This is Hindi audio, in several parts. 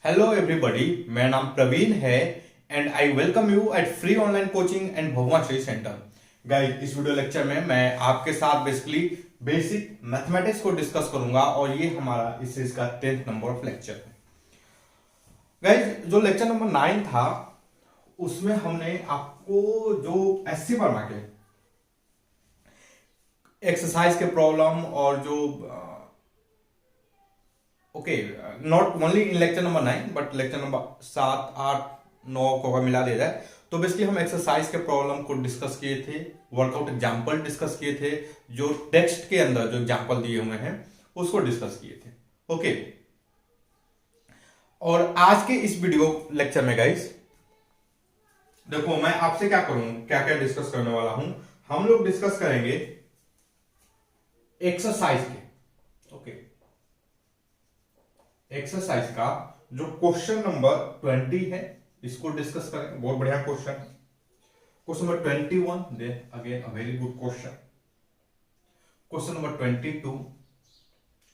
हेलो एवरीबॉडी, मेरा नाम प्रवीण है and I welcome you at free online coaching and Bhagwan Shri center. Guys, इस वीडियो लेक्चर में मैं आपके साथ बेसिकली बेसिक मैथमेटिक्स को डिस्कस करूंगा और ये हमारा इस सीरीज का 10th नंबर ऑफ लेक्चर है। गाइस, जो लेक्चर नंबर 9 था उसमें हमने आपको जो एससी वर्मा के एक्सरसाइज के प्रॉब्लम और जो not only in lecture number 9 but lecture number 7, 8, 9 को अगर मिला दिया जाए तो बेसिकली हम एक्सरसाइज के प्रॉब्लम को डिस्कस किए थे, वर्कआउट एग्जाम्पल डिस्कस किए थे, जो टेक्स्ट के अंदर जो एग्जाम्पल दिए हुए हैं उसको डिस्कस किए थे। ओके, और आज के इस वीडियो लेक्चर में गाइस देखो मैं आपसे क्या करूं, क्या क्या डिस्कस करने वाला हूं। हम लोग डिस्कस करेंगे एक्सरसाइज के एक्सरसाइज का जो क्वेश्चन नंबर 20 है इसको डिस्कस करेंगे। बहुत बढ़िया क्वेश्चन है। Question number 21, they again a very good question. Question number 22,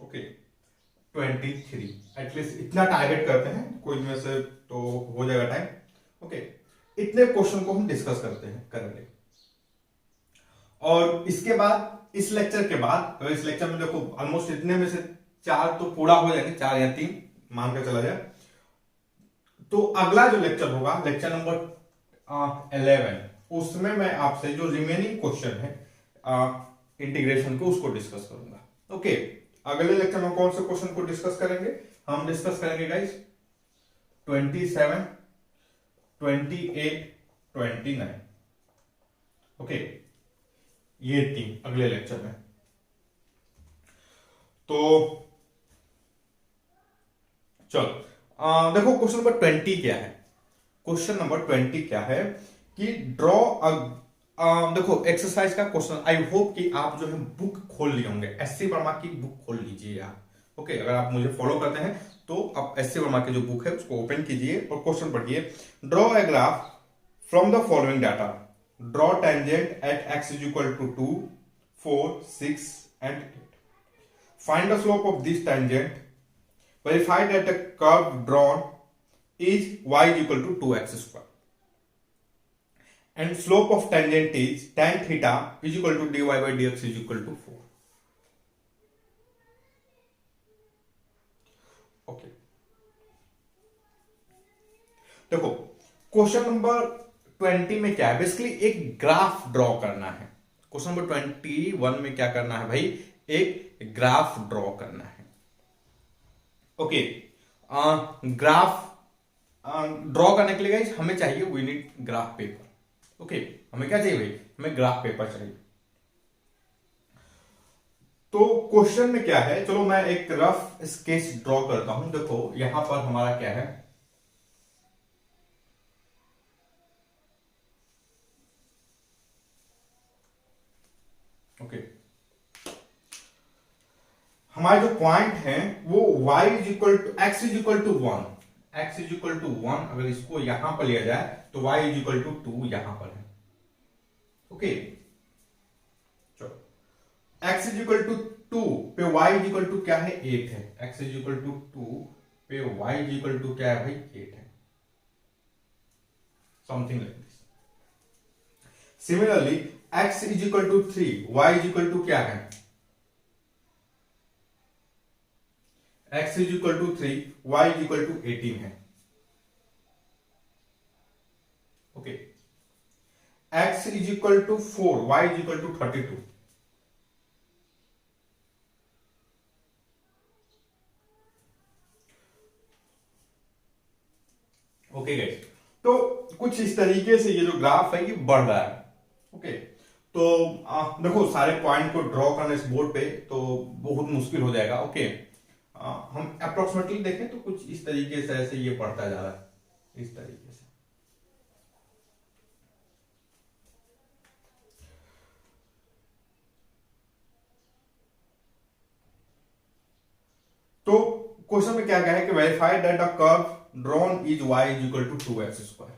okay 23, at least इतना टारगेट करते हैं, कोई में से तो हो जाएगा टाइम। ओके, इतने क्वेश्चन को हम डिस्कस करेंगे। और इसके बाद इस लेक्चर के बाद इस लेक्चर में देखो ऑलमोस्ट इतने में से 4 तो पूरा हो जाएंगे, 4 या 3 मान के चला जाए। तो अगला जो लेक्चर होगा लेक्चर नंबर 11, उसमें मैं आपसे जो रिमेनिंग क्वेश्चन है इंटीग्रेशन को उसको डिस्कस करूंगा। ओके, अगले लेक्चर में कौन से क्वेश्चन को डिस्कस करेंगे? हम डिस्कस करेंगे गाइस 27, 28, 29। ओके, ये 3 अगले लेक्चर में। तो चलो देखो क्वेश्चन नंबर 20 क्या है। क्वेश्चन नंबर 20 क्या है कि ड्रॉ देखो एक्सरसाइज का क्वेश्चन। आई होप कि आप जो है बुक खोल लिए होंगे, एससी वर्मा की बुक खोल लीजिए आप। ओके, अगर आप मुझे फॉलो करते हैं तो आप एससी वर्मा की जो बुक है उसको ओपन कीजिए और क्वेश्चन पढ़िए। Draw a graph from the following data. Draw tangent at x is equal to 2, 4, 6 and 8. Find the slope of this tangent. Verify that the curve drawn is y is equal to 2x square. And slope of tangent is tan theta is equal to dy by dx is equal to 4. Okay. देखो क्वेश्चन नंबर 20 में क्या है, बेसिकली एक ग्राफ ड्रॉ करना है। क्वेश्चन नंबर 21 में क्या करना है भाई, एक ग्राफ ड्रॉ करना है। ओके, ग्राफ ड्रॉ करने के लिए गाइस हमें चाहिए we need graph paper. Okay, हमें क्या चाहिए भाई, हमें ग्राफ पेपर चाहिए। तो क्वेश्चन में क्या है, चलो मैं एक रफ स्केच ड्रॉ करता हूं। देखो यहां पर हमारा क्या है, ओके हमारे जो पॉइंट है वो y is equal to x is equal to 1, x is equal to 1। अगर इसको यहां पर लिया जाए तो y इज इक्वल टू 2 यहां पर है। ओके, चलो x इज इक्वल टू 2 पे y इज इक्वल टू क्या है, 8 है। x इज इक्वल टू 2 पे y इज इक्वल टू क्या है भाई, 8 है। Something like this. Similarly x is equal to 3, y is equal to क्या है, x is equal to 3, y is equal to 18 है। Okay, x is equal to 4, y is equal to 32। Okay guys, तो कुछ इस तरीके से ये जो ग्राफ है ये बढ़ रहा है। ओके, तो देखो सारे पॉइंट को ड्रॉ करना इस बोर्ड पे तो बहुत मुश्किल हो जाएगा। ओके, हम अप्रोक्सीमेटली देखें तो कुछ इस तरीके से ऐसे ये बढ़ता जा रहा है, इस तरीके से। तो क्वेश्चन में क्या कहा है कि verify that the curve drawn is y is equal to 2x square.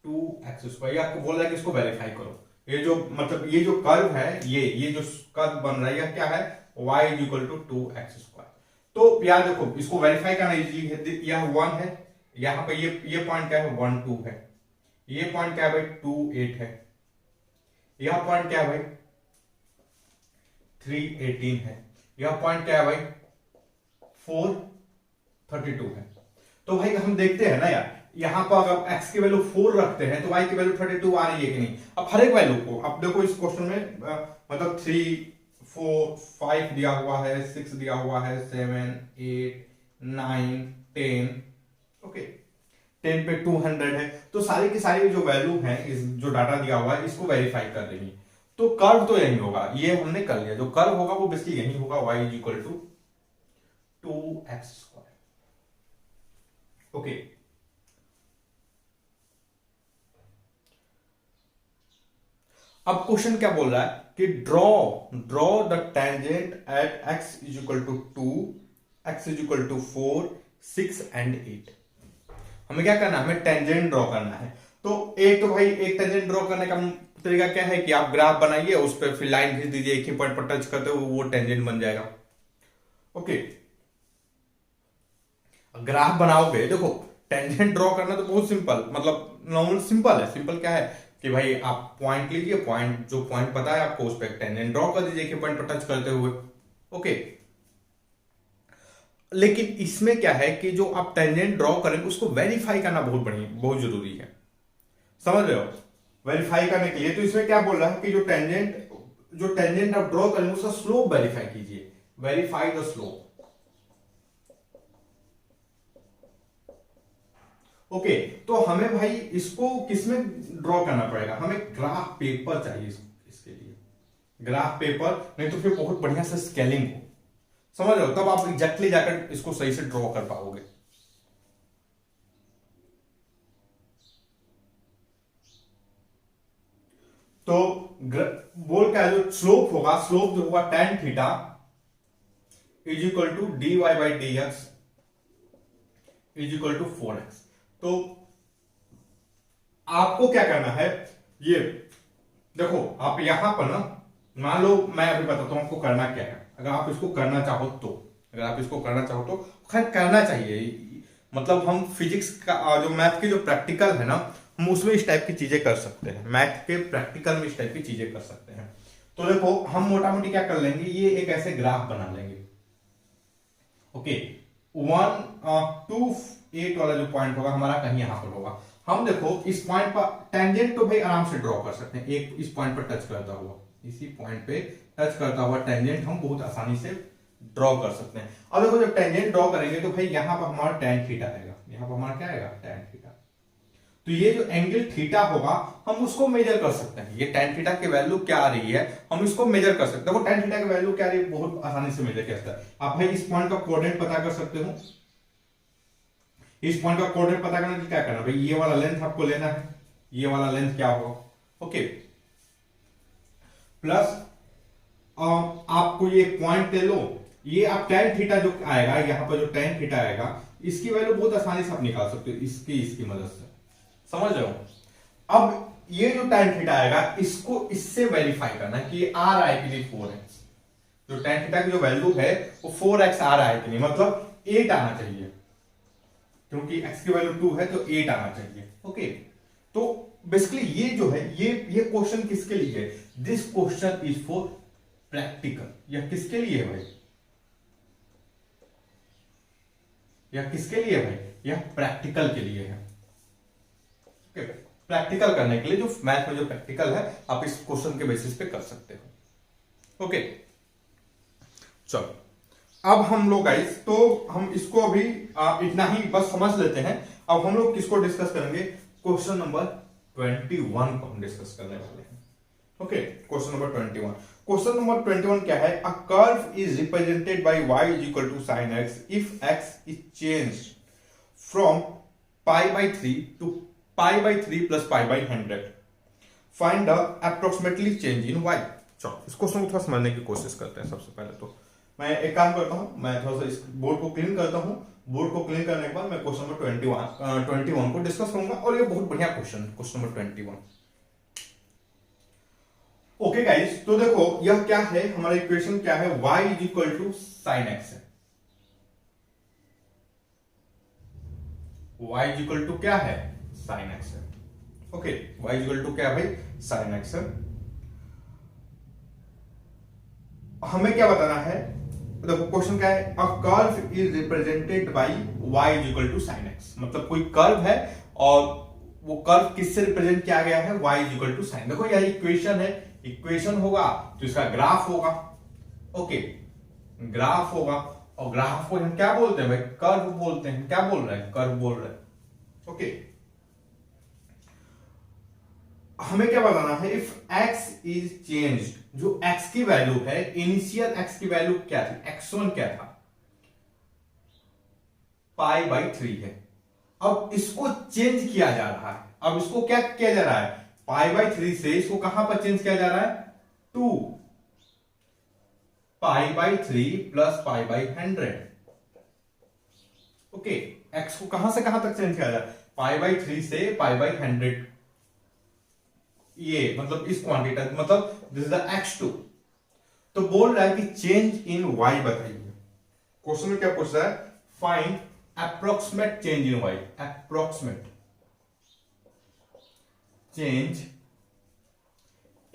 2x square आपको बोल रहा है कि इसको वेरीफाई करो। ये जो मतलब ये जो कर्व है, ये जो कर्व बन रहा है क्या है, y is equal to 2x square. तो यार देखो इसको वेरीफाई करना इजीली है, यह 1 है, यहां पे ये पॉइंट क्या है 1 2 है, ये पॉइंट क्या है भाई 2 8 है, यह पॉइंट क्या है भाई 3 18 है, यह पॉइंट क्या है भाई 4 32 है। तो भाई हम देखते हैं ना यार, यहां पर अगर x की वैल्यू 4 रखते हैं तो y की वैल्यू 32 आ रही है कि नहीं। अब हर एक वैल्यू को अब देखो इस क्वेश्चन में मतलब 3 4 5 दिया हुआ है, 6 दिया हुआ है, 7 8 9 10, ओके 10 पे 200 है, तो सारी की सारी जो वैल्यू है इस जो डाटा दिया हुआ है इसको वेरीफाई कर देंगे। तो कर्व तो यही होगा, ये हमने कर लिया, जो कर्व होगा वो बेसिकली यही होगा, y is equal to 2x square, okay. अब क्वेश्चन क्या बोल रहा है कि draw the tangent at x is equal to 2, x is equal to 4 6 and 8। हमें क्या करना है, हमें टेंजेंट ड्रॉ करना है। तो एक तो भाई एक टेंजेंट ड्रॉ करने का तरीका क्या है कि आप ग्राफ बनाइए, उस पर फिर लाइन खींच दीजिए, एक ही पॉइंट पर टच करते हुए वो टेंजेंट बन जाएगा, ओके। ग्राफ बनाओगे, देखो टेंजेंट ड्रॉ करना तो बहुत सिंपल, मतलब नॉर्मल सिंपल है। सिंपल क्या है कि भाई आप पॉइंट लीजिए, पॉइंट जो पॉइंट पता है आपको उस पर टेंजेंट ड्रॉ कर दीजिए, एक ही पॉइंट पर टच करते हुए, ओके। लेकिन इसमें क्या है कि जो आप टेंजेंट ड्रॉ करेंगे उसको वेरीफाई करना बहुत बढ़िया बहुत जरूरी है, समझ रहे हो, वेरीफाई करने के लिए। तो इसमें क्या बोल रहा है कि जो टेंजेंट आप ड्रॉ करेंगे उसका स्लोप वेरीफाई कीजिए, वेरीफाई द स्लोप, ओके। तो हमें भाई इसको किसमें ड्रॉ करना पड़ेगा, हमें ग्राफ पेपर चाहिए इसके लिए, ग्राफ पेपर, नहीं तो फिर बहुत बढ़िया से स्केलिंग हो, समझ रहे हो, तब आप एग्जैक्टली जाकर इसको सही से ड्रॉ कर पाओगे। तो बोल क्या जो स्लोप होगा, स्लोप जो होगा tan theta is equal to dy by d x is equal to 4x। तो आपको क्या करना है, ये देखो आप यहां पर ना, मान लो मैं अभी बताता हूं आपको करना क्या है, अगर आप इसको करना चाहो तो, अगर आप इसको करना चाहो तो खैर करना चाहिए, मतलब हम फिजिक्स का जो मैथ के जो प्रैक्टिकल है ना, हम उसमें इस टाइप की चीजें कर सकते हैं, मैथ के प्रैक्टिकल में इस टाइप की चीजें कर सकते हैं। तो देखो हम मोटा मोटी क्या कर लेंगे, ये एक ऐसे ग्राफ बना लेंगे, ओके। 1 2 8 वाला जो पॉइंट होगा हमारा कहीं यहां पर होगा, हम देखो इस पॉइंट पर टेंजेंट तो भाई आराम से ड्रॉ कर सकते हैं, एक इस पॉइंट पर टच करता हुआ, इसी पॉइंट पे टच करता हुआ टेंजेंट हम बहुत आसानी से ड्रॉ कर सकते हैं। अब देखो जब टेंजेंट ड्रॉ करेंगे तो भाई यहां पर हमारा tan थीटा आएगा, यहां पर हमारा क्या आएगा tan थीटा। तो ये जो एंगल थीटा होगा हम उसको मेजर कर सकते हैं, ये tan थीटा की वैल्यू क्या आ रही है हम इसको मेजर कर सकते हैं। देखो tan थीटा की वैल्यू क्या आ रही है, बहुत आसानी से मेजर किया जाता है। आप भाई इस पॉइंट का कोऑर्डिनेट पता कर सकते हो, इस पॉइंट का कोऑर्डिनेट पता करने के लिए क्या करना भाई, ये वाला लेंथ आपको लेना है, ये वाला लेंथ क्या होगा, ओके, प्लस आपको ये पॉइंट ले लो, ये आप tan थीटा जो आएगा, यहां पर जो tan थीटा आएगा इसकी वैल्यू बहुत आसानी से आप निकाल सकते हो, इसकी मदद से, समझ रहे हो। अब ये जो tan थीटा आएगा इसको इससे वेरीफाई करना है कि ये आ रहा है कि नहीं 4x, जो tan थीटा की जो वैल्यू है वो 4x आ रहा है कि नहीं, मतलब 8 आना चाहिए, क्योंकि x की वैल्यू 2 है तो 8 आना चाहिए, ओके। तो बेसिकली ये जो है ये क्वेश्चन किसके लिए है, this question is for practical. यह किसके लिए है भाई, यह किसके लिए है भाई, यह प्रैक्टिकल के लिए है, ओके। प्रैक्टिकल करने के लिए जो मैथ में जो प्रैक्टिकल है आप इस क्वेश्चन के बेसिस पे कर सकते हो, ओके। चलो अब हम लोग गाइस, तो हम इसको अभी इतना ही बस समझ लेते हैं। अब हम लोग किसको डिस्कस करेंगे, क्वेश्चन नंबर 21 को हम डिस्कस करने वाले हैं, okay. Question number 21, question number 21 क्या है, a curve is represented by y is equal to sin x if x is changed from pi by 3 to pi by 3 plus pi by 100, find the approximately change in y। चलो इस क्वेश्चन को थोड़ा समझने की कोशिश करते हैं। सबसे पहले तो मैं एक काम करता हूं, मैं थोड़ा सा इस बोर्ड को क्लीन करता हूं, बोर्ड को क्लीन करने के बाद मैं क्वेश्चन नंबर 21 को डिस्कस करूंगा, और ये बहुत बढ़िया question, question number 21, okay guys. तो देखो यह क्या है, हमारा इक्वेशन क्या है, y is equal to sine x है, y इज इक्वल टू क्या है, साइन एक्स है। Okay, y is equal to क्या है भाई, साइन एक्स है। हमें क्या बताना है, देखो क्वेश्चन क्या है, a curve is represented by y is equal to sine x. मतलब कोई कर्व है और वो कर्व किससे रिप्रेजेंट किया गया है, y is equal to sine. देखो यह इक्वेशन है, इक्वेशन होगा तो इसका ग्राफ होगा। ओके, ग्राफ होगा, और ग्राफ को हम क्या बोलते हैं भाई, कर्व बोलते हैं। क्या बोल रहे हैं, कर्व बोल रहे हैं। ओके, हमें क्या बताना है, इफ x इज चेंज्ड, जो x की वैल्यू है, इनिशियल x की वैल्यू क्या थी, x1 क्या था, π/3 है। अब इसको चेंज किया जा रहा है, अब इसको क्या किया जा रहा है, π/3 से इसको कहां पर चेंज किया जा रहा है, 2 π/3 प्लस π/100। ओके, x को कहां से कहां तक चेंज किया जा रहा है, π/3 से π/100। ये मतलब इस क्वांटिटी तक, मतलब दिस इज द x2। तो बोल रहा है कि चेंज इन y बताइए। क्वेश्चन में क्या पूछ रहा है, find approximate change in y, approximate change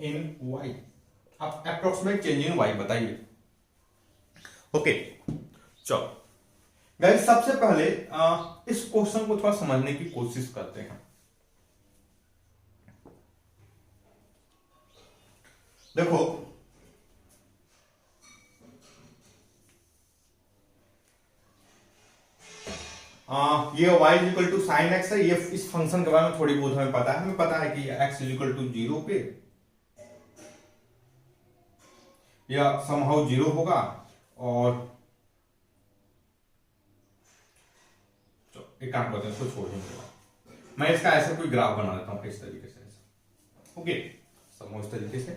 in y। आप अप्रोक्सीमेट चेंज इन y बताइए। ओके, चलो गाइस, सबसे पहले इस क्वेश्चन को थोड़ा समझने की कोशिश करते हैं। देखो ये y is equal to sine x है। ये इस फंक्शन के बारे में थोड़ी बहुत हमें पता है। हमें पता है कि x इज इक्वल टू 0 पे या समहाउ 0 होगा। और एक काम करते हैं, इसको छोड़ देंगे, मैं इसका ऐसे कोई ग्राफ बना देता हूं इस तरीके से। ओके, समझो इस तरीके से।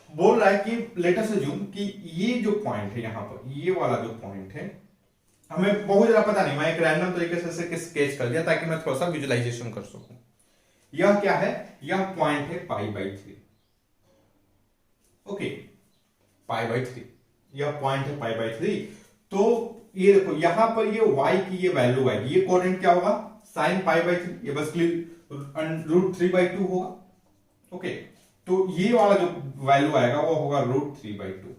बोल रहा है कि लेट अस अज्यूम कि ये जो पॉइंट है, यहां पर ये वाला जो पॉइंट है, हमें बहुत ज्यादा पता नहीं, मैं एक रैंडम तरीके से स्केच कर दिया ताकि मैं थोड़ा सा विजुअलाइजेशन कर सकूं। यह क्या है, यह पॉइंट है π/3। ओके, π/3 यह पॉइंट है π/3। तो ये देखो यहां पर ये y की ये वैल्यू आएगी, ये कोऑर्डिनेट क्या होगा, साइन π/3, ये बस √3/2 होगा। ओके, तो ये वाला जो वैल्यू आएगा वो होगा √3/2।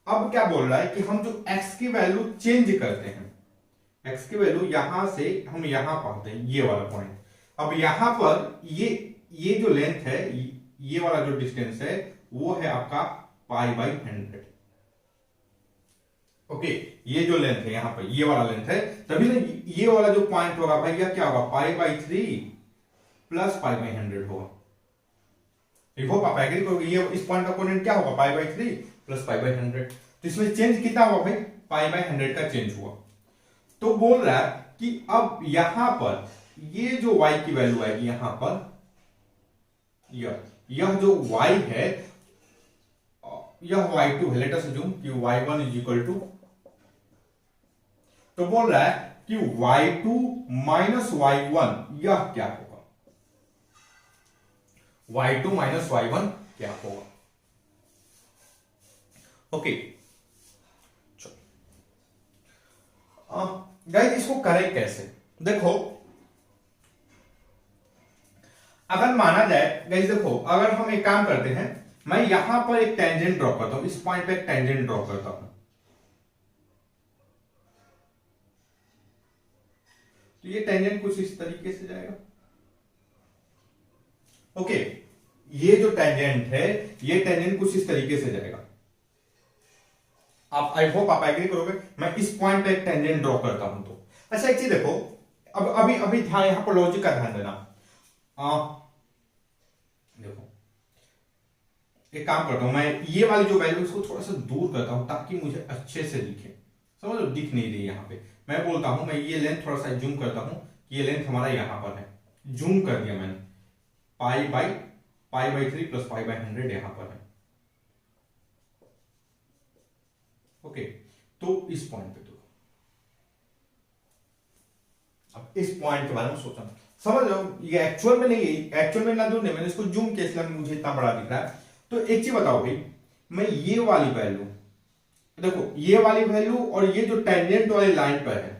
अब क्या बोल रहा है कि हम जो x की वैल्यू चेंज करते हैं, x की वैल्यू यहां से हम यहां पाते हैं, ये वाला पॉइंट। अब यहां पर ये जो लेंथ है, ये वाला जो डिस्टेंस है, वो है आपका π/100। ओके, ये जो लेंथ है यहां पर, ये वाला लेंथ है, तभी ना ये वाला जो पॉइंट होगा भाई, यह क्या होगा, π/3 प्लस π/100 होगा। होप आप एग्री करोगे, ये इस पॉइंट का कोऑर्डिनेट क्या होगा, π/3 प्लस π/100। तो इसमें चेंज कितना हुआ भाई, π/100 का चेंज हुआ। तो बोल रहा है कि अब यहां पर ये जो y की वैल्यू आएगी, यहां पर यह जो y है, यह y2 है। लेट अस अज्यूम कि y1 इज इक्वल टू, तो बोल रहा है कि y2 माइनस y1 यह क्या होगा, y2 माइनस y1 क्या होगा। ओके, चलो गाइस, इसको करें कैसे, देखो अगर माना जाए गाइस, देखो अगर हम एक काम करते हैं, मैं यहां पर एक टेंजेंट ड्रॉ करता हूं, इस पॉइंट पे एक टेंजेंट ड्रॉ करता हूं। तो ये टेंजेंट कुछ इस तरीके से जाएगा। ओके, ये जो टेंजेंट है, ये टेंजेंट कुछ इस तरीके से जाएगा। आप, आई होप आप एग्री करोगे, मैं इस पॉइंट पे एक टेंजेंट ड्रॉ करता हूं। तो अच्छा एक चीज देखो, अब अभी ध्यान, यहां पर लॉजिक का ध्यान देना। देखो एक काम करता हूं, मैं ये वाली जो वैल्यू इसको थोड़ा सा दूर करता हूं ताकि मुझे अच्छे से दिखे। समझ लो, दिख नहीं रही यहां पे। मैं बोलता हूं, मैं ये लेंथ थोड़ा सा जूम करता हूं, ये लेंथ हमारा यहां पर है, जूम कर दिया मैंने, π/3 प्लस π/100 यहां पर है। ओके, तो इस पॉइंट पे, तो अब इस पॉइंट के बारे में सोचना, समझ लो ये एक्चुअल में नहीं, एक्चुअल में ना दूर नहीं, मैंने इसको जूम किया इसलिए मुझे इतना बड़ा दिख रहा है। तो एक चीज बताओ भाई, मैं ये वाली वैल्यू, देखो ये वाली वैल्यू और ये जो टेंजेंट वाली लाइन पर है,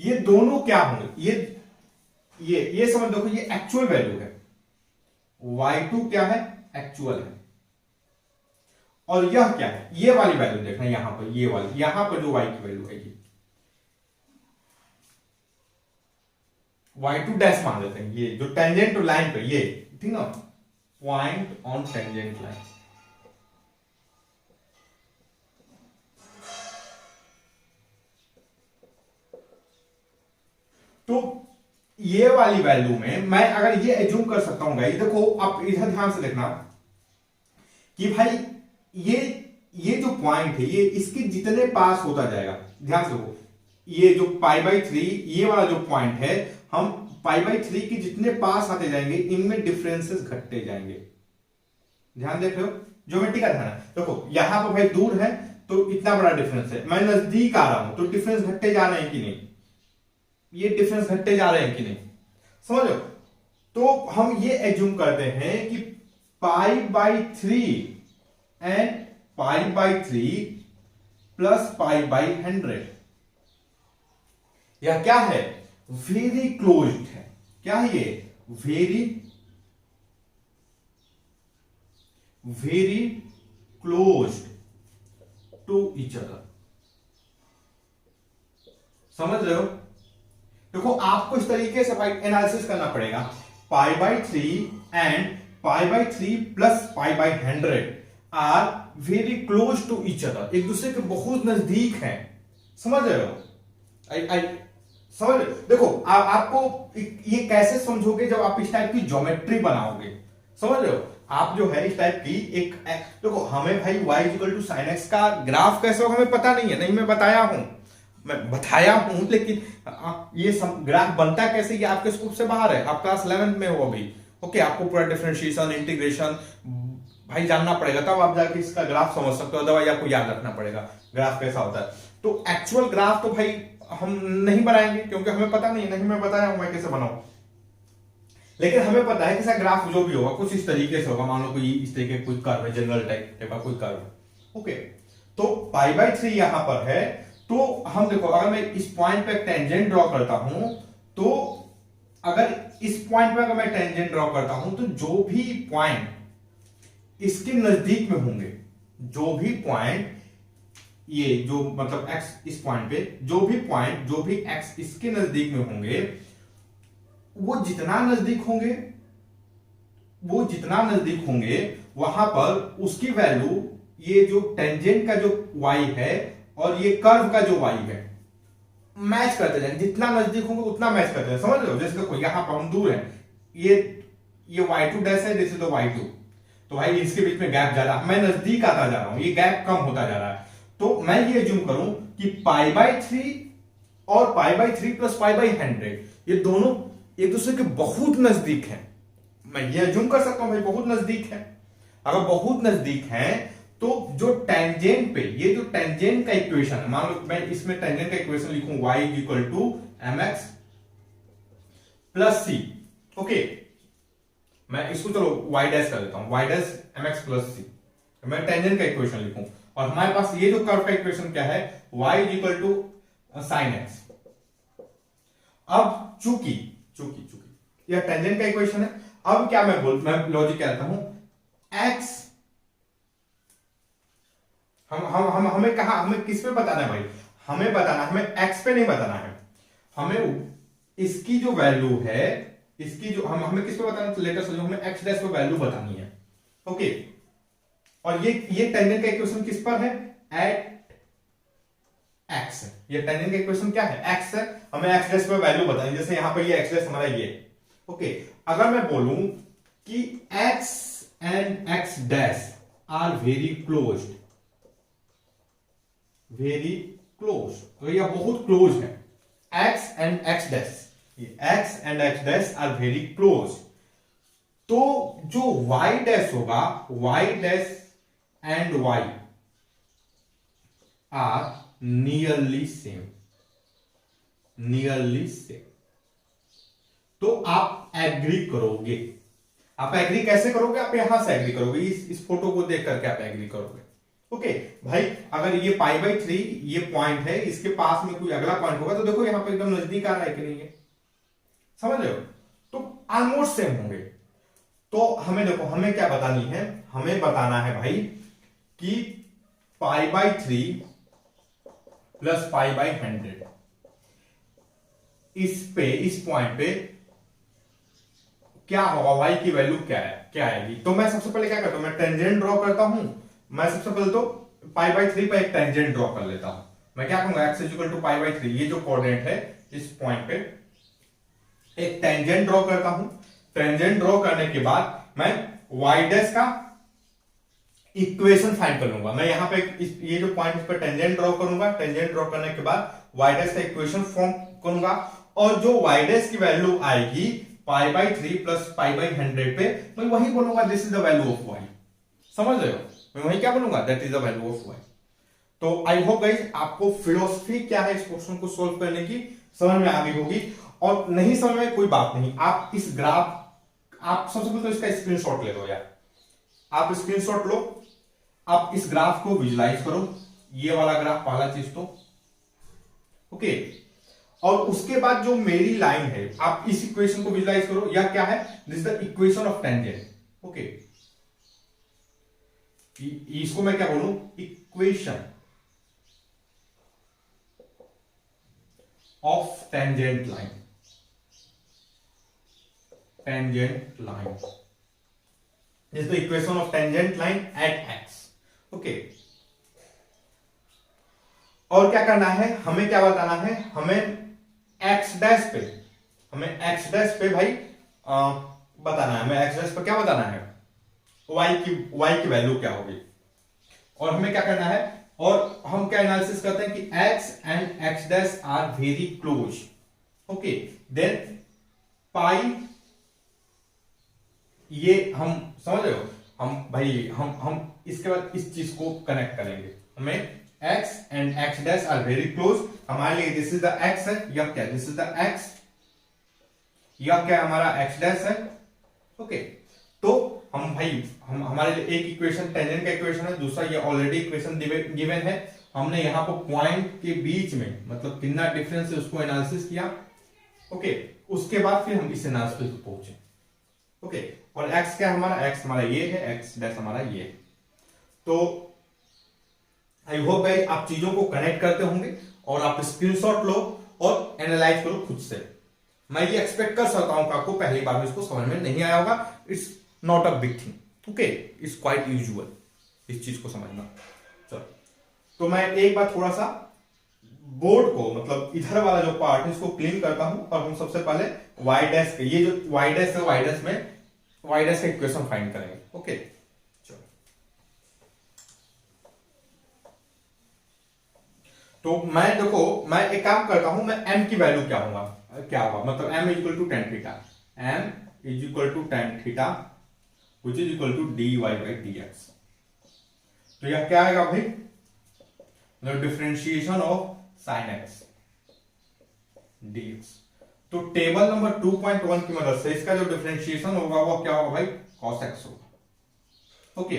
ये दोनों क्या होंगे, ये समझ देखो, ये एक्चुअल वैल्यू है, y2 क्या है, एक्चुअल है, और यह क्या है, ये वाली वैल्यू देखना यहां पर, ये वाली यहां पर जो y की वैल्यू है, ये y2 डैश मान लेते हैं, ये जो टेंजेंट लाइन पे, ये ठीक ना, पॉइंट ऑन टेंजेंट लाइन। तो ये वाली वैल्यू में मैं अगर ये एज्यूम कर सकता हूं गाइस, देखो आप इधर ध्यान से देखना कि भाई ये जो पॉइंट है, ये इसके जितने पास होता जाएगा, ध्यान से देखो, ये जो π/3 ये वाला जो पॉइंट है, हम π/3 के जितने पास आते जाएंगे इनमें डिफरेंसेस घटते जाएंगे। ध्यान देख रहे हो, ज्योमेट्री का ध्यान है, देखो यहां पर भाई दूर है तो इतना बड़ा डिफरेंस है, मैं नजदीक आ रहा हूं तो डिफरेंस घटते जा रहे हैं कि नहीं, ये डिफरेंस घटते जा रहे हैं कि नहीं, समझ लो। तो हम ये एज्यूम करते हैं कि π/3 एंड π/3 प्लस π/100 यह क्या है, वेरी क्लोज्ड है, क्या है ये, very closed to each other. समझ रहे हो, देखो आपको इस तरीके से भाई एनालिसिस करना पड़ेगा, π/3 and π/3 plus π/100 are very close to each other, एक दूसरे के बहुत नजदीक हैं, समझ रहे हो, समझ रहे हो? देखो आपको ये कैसे समझोगे, जब आप इस टाइप की ज्योमेट्री बनाओगे, समझ रहे हो, आप जो है इस टाइप की एक देखो, हमें भाई y sin x का ग्राफ कैसे होगा हमें पता नहीं है, नहीं मैं बताया हूं लेकिन ये ग्राफ बनता कैसे ये आपके स्कोप से बाहर है, आप क्लास 11th में हो अभी, ओके, आपको पूरा डिफरेंशिएशन इंटीग्रेशन भाई जानना पड़ेगा, तब आप जाके इसका ग्राफ समझ सकते हो, अदरवाइज आपको याद रखना पड़ेगा ग्राफ कैसा होता है। तो एक्चुअल ग्राफ तो भाई हम नहीं बनाएंगे क्योंकि हमें पता नहीं मैं बताया हूं मैं कैसे बनाऊं, लेकिन हमें पता है कि ऐसा ग्राफ जो भी होगा कुछ इस तरीके से होगा, मान लो कोई इस तरीके कोई कर्व है, जनरल टाइप का कोई कर्व, ओके। तो π/3 यहां पर है, तो हम देखो अगर मैं इस पॉइंट पे टेंजेंट ड्रॉ करता हूं, तो अगर इस पॉइंट पे अगर मैं टेंजेंट ड्रॉ करता हूं, तो जो भी पॉइंट इसके नजदीक में होंगे, जो भी पॉइंट ये जो मतलब x इस पॉइंट पे जो भी x इसके नजदीक में होंगे, वो जितना नजदीक होंगे वहां पर उसकी वैल्यू, ये जो टेंजेंट का जो y है और ये कर्व का जो y है मैच करते जाएंगे, जितना नजदीक होंगे उतना मैच करते जाएंगे, समझ रहे हो। जैसे देखो यहां पर हम दूर हैं, ये y2 डैश है, जैसे तो y2, तो भाई इसके बीच में गैप ज्यादा, मैं नजदीक आता जा रहा हूं, ये गैप कम होता जा रहा है, तो मैं ये एज्यूम करूं कि π/3 और π/3 प्लस π/100 ये दोनों एक दूसरे के बहुत नजदीक हैं, मैं ये एज्यूम कर सकता हूं भाई बहुत नजदीक है। अगर बहुत नजदीक है तो जो टेंजेंट पे, ये जो टेंजेंट का इक्वेशन है, मान लो मैं इसमें टेंजेंट का इक्वेशन लिखूं y mx plus c, okay, मैं इसको चलो y डैश कर देता हूं, y dash mx plus c, मैं टेंजेंट का इक्वेशन लिखूं, और हमारे पास ये जो कर्व का इक्वेशन क्या है, y sin x। अब चूंकि यह टेंजेंट का इक्वेशन है, अब क्या मैं लॉजिक कहता हूं, x हमें किस पे बताना है भाई, हमें बताना, हमें x पे नहीं बताना है, हमें इसकी जो वैल्यू है, इसकी जो हमें किस पे बताना है, लेटर समझो, हमें x डैश पे वैल्यू बतानी है, ओके। और ये टेंजेंट का इक्वेशन किस पर है, एट x, ये टेंजेंट का इक्वेशन क्या है, x है, हमें x डैश पे वैल्यू बतानी, जैसे यहां पर ये x डैश हमारा ये, ओके। अगर मैं बोलूं कि x and x dash are very close, तो यह बहुत क्लोज है, x and x dash are very close, तो जो y डैश होगा, y dash and y are nearly same, तो आप एग्री करोगे, आप एग्री कैसे करोगे, आप यहां से एग्री करोगे, इस फोटो को देख करके आप एग्री करोगे, ओके भाई, अगर ये पाई बाई 3 ये पॉइंट है, इसके पास में कोई अगला पॉइंट होगा तो देखो यहां पे एकदम नजदीक आ रहा है कि नहीं है, समझ रहे हो, तो ऑलमोस्ट सेम होंगे। तो हमें देखो, हमें क्या बतानी है, हमें बताना है भाई कि पाई बाई 3 प्लस पाई बाई 100 इस पॉइंट पे क्या होगा, वाई की वैल्यू क्या आएगी। तो मैं सबसे पहले क्या करता हूं, मैं टेंजेंट ड्रॉ करता हूं। मैं सबसे पहले तो पाई बाई 3 पे एक टेंजेंट ड्रॉ कर लेता हूं। मैं क्या कहूंगा, x equal to pi by 3, ये जो कोऑर्डिनेट है इस पॉइंट पे एक टेंजेंट ड्रॉ करता हूं। टेंजेंट ड्रॉ करने के बाद मैं वाई डैश का इक्वेशन फाइंड कर लूंगा। मैं यहां पे ये जो पॉइंट इस पर टेंजेंट ड्रॉ करूंगा, टेंजेंट ड्रॉ करने के बाद वाई डैश का इक्वेशन फॉर्म करूंगा, और जो वाई डैश की वैल्यू आएगी pi by 3 plus pi by 100 पे, मैं वही बोलूंगा this is the value of y. समझ रहे हो, मैं वही क्या बोलूंगा, that is the value of y. तो आई होप गाइस आपको फिलोसफी क्या है इस क्वेश्चन को सोल्व करने की समझ में आ गई होगी। और नहीं समझ में कोई बात नहीं, आप इस ग्राफ, आप सबसे पहले तो इसका स्क्रीनशॉट ले लो यार, आप स्क्रीनशॉट लो, आप इस ग्राफ को विजुलाइज करो, ये वाला ग्राफ पहला चीज तो ओके। और उसके बाद जो मेरी लाइन है, आप इस इक्वेशन को विजुलाइज करो, या क्या है, this is the equation of tangent. Okay, इसको मैं क्या बोलूं, equation of tangent line, tangent line is the equation of tangent line eight x. Okay, और क्या करना है, हमें क्या बताना है, हमें एक्स डैश पे, एक्स डैश पे भाई बताना है, हमें एक्स डैश पे क्या बताना है, वाई की वैल्यू क्या होगी। और हमें क्या करना है, और हम क्या एनालिसिस करते हैं कि x and x dash are very close. Okay, then pi, ये हम समझ रहे हो, हम इसके बाद इस चीज को कनेक्ट करेंगे, हमें x and x dash are very close, हमारे लिए दिस इज द x है, या क्या दिस इज द x, या क्या हमारा x डैश है। ओके, तो हम हमारे लिए एक इक्वेशन टेंजेंट का इक्वेशन है, दूसरा ये ऑलरेडी इक्वेशन गिवन है, हमने यहां पर पॉइंट के बीच में मतलब कितना डिफरेंस है उसको एनालिसिस किया। ओके, उसके बाद फिर हम इस एनालिसिस पे पहुंचे। ओके, और x क्या हमारा, x हमारा ये है, x डैश हमारा ये है। तो आई होप भाई आप चीजों को कनेक्ट करते होंगे और आप स्क्रीनशॉट लो और एनालाइज करो खुद से। मैं ये एक्सपेक्ट कर सकता हूं कि आपको पहली बार में इसको समझ में नहीं आया होगा, it's not a big thing. Okay, it's quite usual इस चीज को समझना। चलो, तो मैं एक बार थोड़ा सा बोर्ड को, मतलब इधर वाला जो पार्ट है इसको क्लीन करता हूं, और हम सबसे पहले वाई डैश के, ये जो वाई डैश है, वाई डैश में वाई डैश का इक्वेशन फाइंड करेंगे। ओके, चलो, तो मैं देखो, मैं एक काम करता हूं, मैं m की वैल्यू क्या होगा, मतलब m is equal to tan theta, m is equal to tan theta which is equal to dy by dx। तो यह क्या आएगा भाई, मतलब differentiation of sine x dx। तो टेबल नंबर 2.1 की मदद से इसका जो डिफरेंशिएशन होगा वो क्या होगा भाई, cos x होगा। ओके,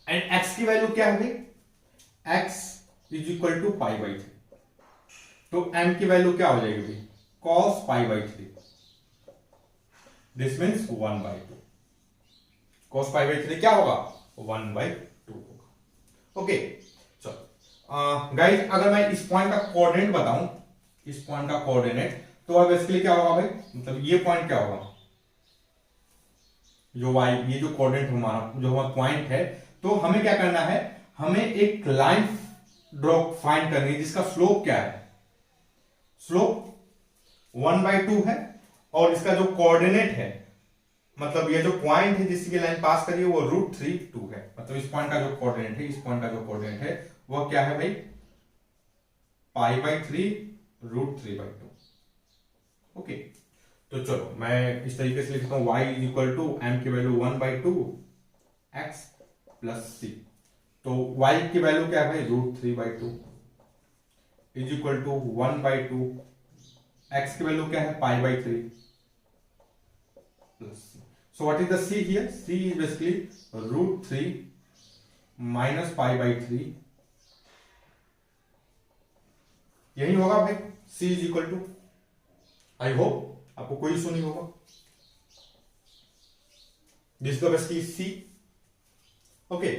एंड x की वैल्यू क्या है भाई, x is equal to pi by 3, तो m की वैल्यू क्या हो जाएगी भाई, cos pi by 3, this means 1/2, cos pi by 3 क्या होगा, 1/2 होगा। ओके, चलो गाइस, अगर मैं इस पॉइंट का कोऑर्डिनेट बताऊं, इस पॉइंट का कोऑर्डिनेट, तो अब बेसिकली क्या होगा भाई, मतलब ये पॉइंट क्या होगा, जो y, ये जो कोऑर्डिनेट हमारा पॉइंट है, तो हमें क्या करना है, हमें एक लाइन ड्रॉ फाइंड करनी है जिसका स्लोप क्या है, स्लोप 1/2 है, और इसका जो कोऑर्डिनेट है, मतलब ये जो पॉइंट है जिसकी लाइन पास करिए वो √3 है, मतलब इस पॉइंट का जो कोऑर्डिनेट है, इस पॉइंट का जो कोऑर्डिनेट है वो क्या है भाई, पाई बाई 3 √3/2। ओके, तो चलो मैं इस तरीके से लिखता हूं, y is equal to m की वैल्यू 1/2 x प्लस c, तो y की वैल्यू क्या है भाई, √3/2 इज इक्वल टू 1/2, x की वैल्यू क्या है, pi by 3 plus c। So what is the c here? c is basically √3 minus pi by 3, यही होगा भाई c is equal to, I hope आपको कोई इशू नहीं होगा, जिसका बस की c। ओके,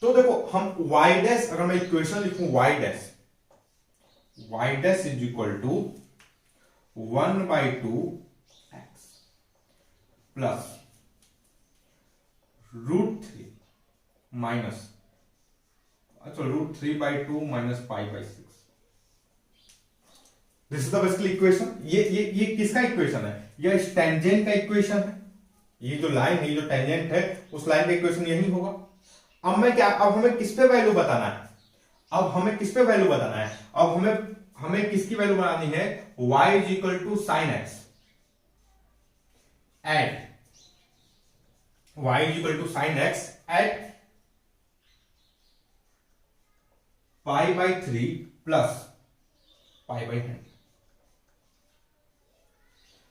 तो देखो हम y डैश, अगर मैं इक्वेशन लिखूं y dash is equal to 1/2 x plus √3 minus, अच्छा √3/2 minus pi by 6, this is the basically equation. ये किसका इक्वेशन है? ये इस टेंजेंट का इक्वेशन है। ये जो लाइन है, ये जो टेंजेंट है, उस लाइन का इक्वेशन यही होगा। अब मैं क्या, अब हमें किस पे वैल्यू बताना है? अब हमें किस पे वैल्यू बताना है? अब हमें किसकी वैल्यू बनानी है? y is equal to sine x at, y is equal to sine x at pi by 3 plus pi by 100।